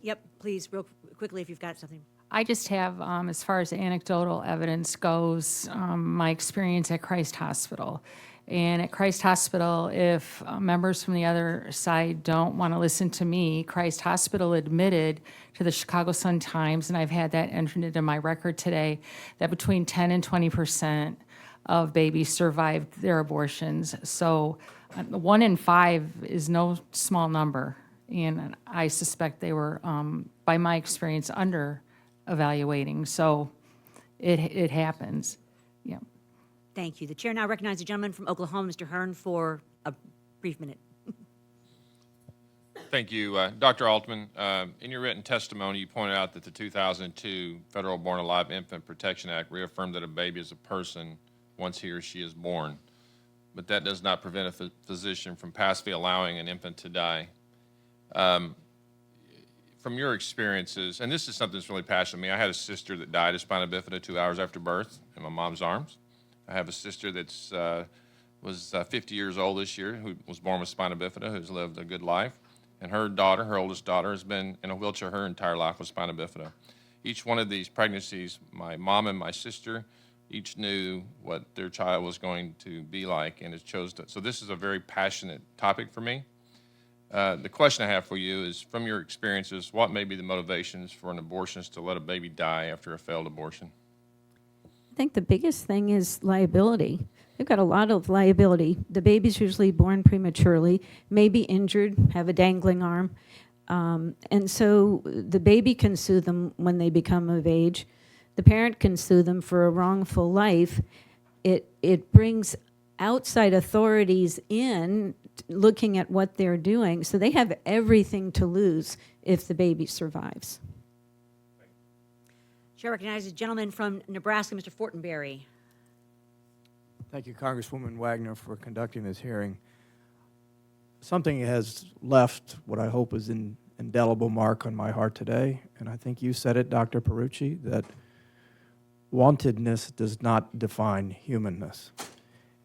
Yep, please, real quickly, if you've got something. I just have, as far as anecdotal evidence goes, my experience at Christ Hospital. And at Christ Hospital, if members from the other side don't want to listen to me, Christ Hospital admitted to the Chicago Sun-Times, and I've had that entered into my record today, that between 10 and 20% of babies survived their abortions. So 1 in 5 is no small number. And I suspect they were, by my experience, under evaluating. So it happens. Thank you. The chair now recognizes the gentleman from Oklahoma, Mr. Hearn, for a brief minute. Thank you. Dr. Altman, in your written testimony, you pointed out that the 2002 Federal Born Alive Infant Protection Act reaffirmed that a baby is a person once he or she is born, but that does not prevent a physician from passively allowing an infant to die. From your experiences, and this is something that's really passionate to me, I had a sister that died of spina bifida 2 hours after birth in my mom's arms. I have a sister that's was 50 years old this year who was born with spina bifida, who's lived a good life. And her daughter, her oldest daughter, has been in a wheelchair her entire life with spina bifida. Each one of these pregnancies, my mom and my sister, each knew what their child was going to be like and has chose to. So this is a very passionate topic for me. The question I have for you is, from your experiences, what may be the motivations for an abortionist to let a baby die after a failed abortion? I think the biggest thing is liability. They've got a lot of liability. The baby's usually born prematurely, may be injured, have a dangling arm. And so the baby can sue them when they become of age. The parent can sue them for a wrongful life. It brings outside authorities in looking at what they're doing. So they have everything to lose if the baby survives. Chair recognizes the gentleman from Nebraska, Mr. Fortenberry. Thank you, Congresswoman Wagner, for conducting this hearing. Something has left what I hope is an indelible mark on my heart today, and I think you said it, Dr. Perucci, that wantedness does not define humanness.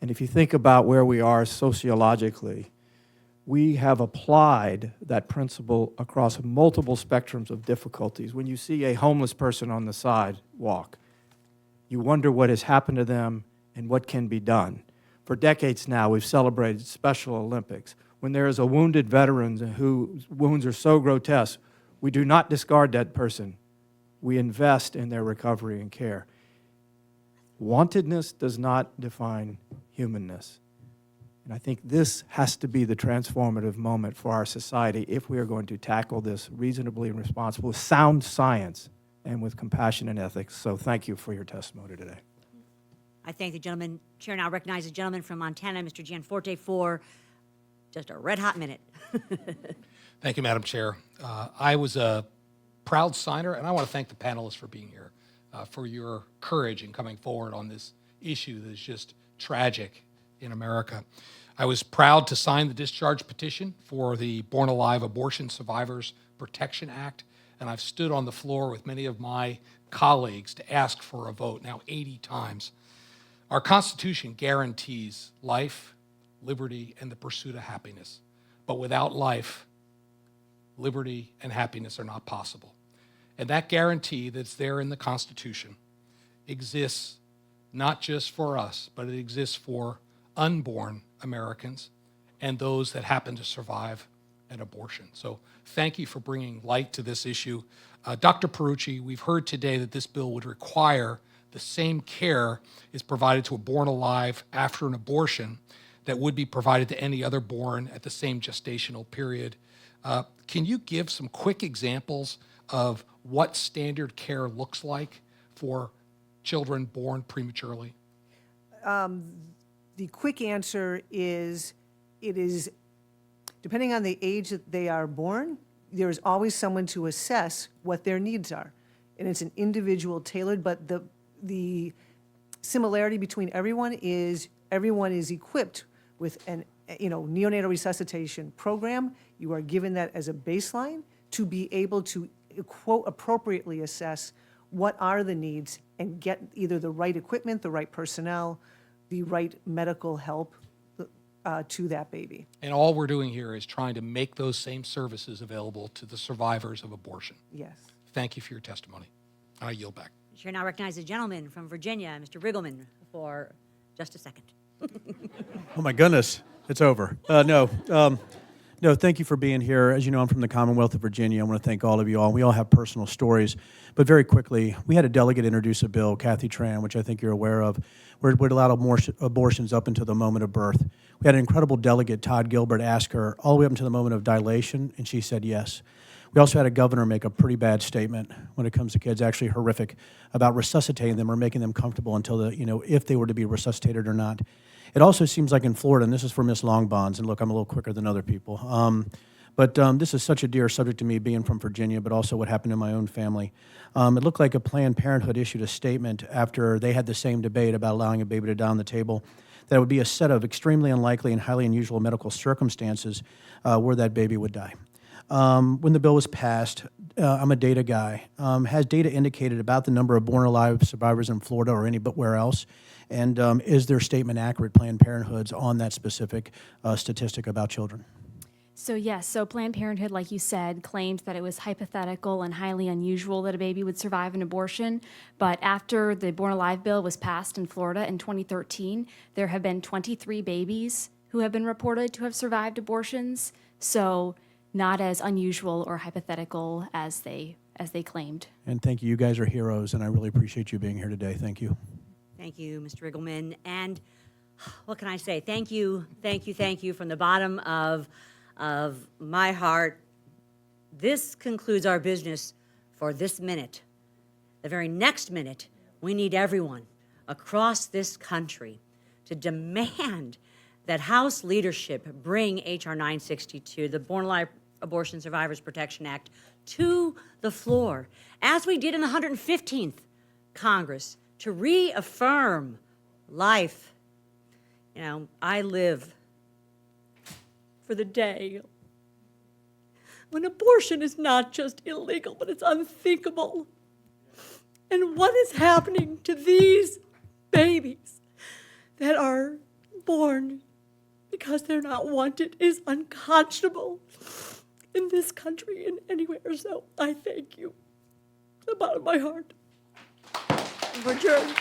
And if you think about where we are sociologically, we have applied that principle across multiple spectrums of difficulties. When you see a homeless person on the sidewalk, you wonder what has happened to them and what can be done. For decades now, we've celebrated Special Olympics. When there is a wounded veteran whose wounds are so grotesque, we do not discard that person. We invest in their recovery and care. Wantedness does not define humanness. And I think this has to be the transformative moment for our society if we are going to tackle this reasonably and responsibly with sound science and with compassion and ethics. So thank you for your testimony today. I thank the gentleman. Chair now recognizes the gentleman from Montana, Mr. Gianforte, for just a red-hot minute. Thank you, Madam Chair. I was a proud signer, and I want to thank the panelists for being here, for your courage in coming forward on this issue that is just tragic in America. I was proud to sign the discharge petition for the Born Alive Abortion Survivors Protection Act, and I've stood on the floor with many of my colleagues to ask for a vote, now 80 times. Our Constitution guarantees life, liberty, and the pursuit of happiness. But without life, liberty and happiness are not possible. And that guarantee that's there in the Constitution exists not just for us, but it exists for unborn Americans and those that happen to survive an abortion. So thank you for bringing light to this issue. Dr. Perucci, we've heard today that this bill would require the same care is provided to a born alive after an abortion that would be provided to any other born at the same gestational period. Can you give some quick examples of what standard care looks like for children born prematurely? The quick answer is, it is, depending on the age that they are born, there is always someone to assess what their needs are. And it's an individual tailored, but the similarity between everyone is equipped with an neonatal resuscitation program. You are given that as a baseline to be able to, quote, appropriately assess what are the needs and get either the right equipment, the right personnel, the right medical help to that baby. And all we're doing here is trying to make those same services available to the survivors of abortion. Yes. Thank you for your testimony. I yield back. Chair now recognizes the gentleman from Virginia, Mr. Riggleman, for just a second. Oh my goodness, it's over. No, thank you for being here. As you know, I'm from the Commonwealth of Virginia. I want to thank all of you all. We all have personal stories. But very quickly, we had a delegate introduce a bill, Kathy Tran, which I think you're aware of, where it would allow more abortions up until the moment of birth. We had an incredible delegate, Todd Gilbert, ask her all the way up until the moment of dilation, and she said yes. We also had a governor make a pretty bad statement when it comes to kids, actually horrific, about resuscitating them or making them comfortable until if they were to be resuscitated or not. It also seems like in Florida, and this is for Ms. Longbonds, and look, I'm a little quicker than other people, but this is such a dear subject to me, being from Virginia, but also what happened in my own family. It looked like a Planned Parenthood issued a statement after they had the same debate about allowing a baby to die on the table, that it would be a set of extremely unlikely and highly unusual medical circumstances where that baby would die. When the bill was passed, I'm a data guy. Has data indicated about the number of born alive survivors in Florida or anywhere else? And is their statement accurate, Planned Parenthood's, on that specific statistic about children? So yes, so Planned Parenthood, like you said, claimed that it was hypothetical and highly unusual that a baby would survive an abortion. But after the Born Alive bill was passed in Florida in 2013, there have been 23 babies who have been reported to have survived abortions. So not as unusual or hypothetical as they claimed. And thank you. You guys are heroes, and I really appreciate you being here today. Thank you. Thank you, Mr. Riggleman. And what can I say? Thank you, thank you, thank you from the bottom of my heart. This concludes our business for this minute. The very next minute, we need everyone across this country to demand that House leadership bring H.R. 962, the Born Alive Abortion Survivors Protection Act, to the floor, as we did in the 115th Congress, to reaffirm life. You know, I live for the day when abortion is not just illegal, but it's unthinkable. And what is happening to these babies that are born because they're not wanted is unconscionable in this country and anywhere. So I thank you from the bottom of my heart. We're adjourned.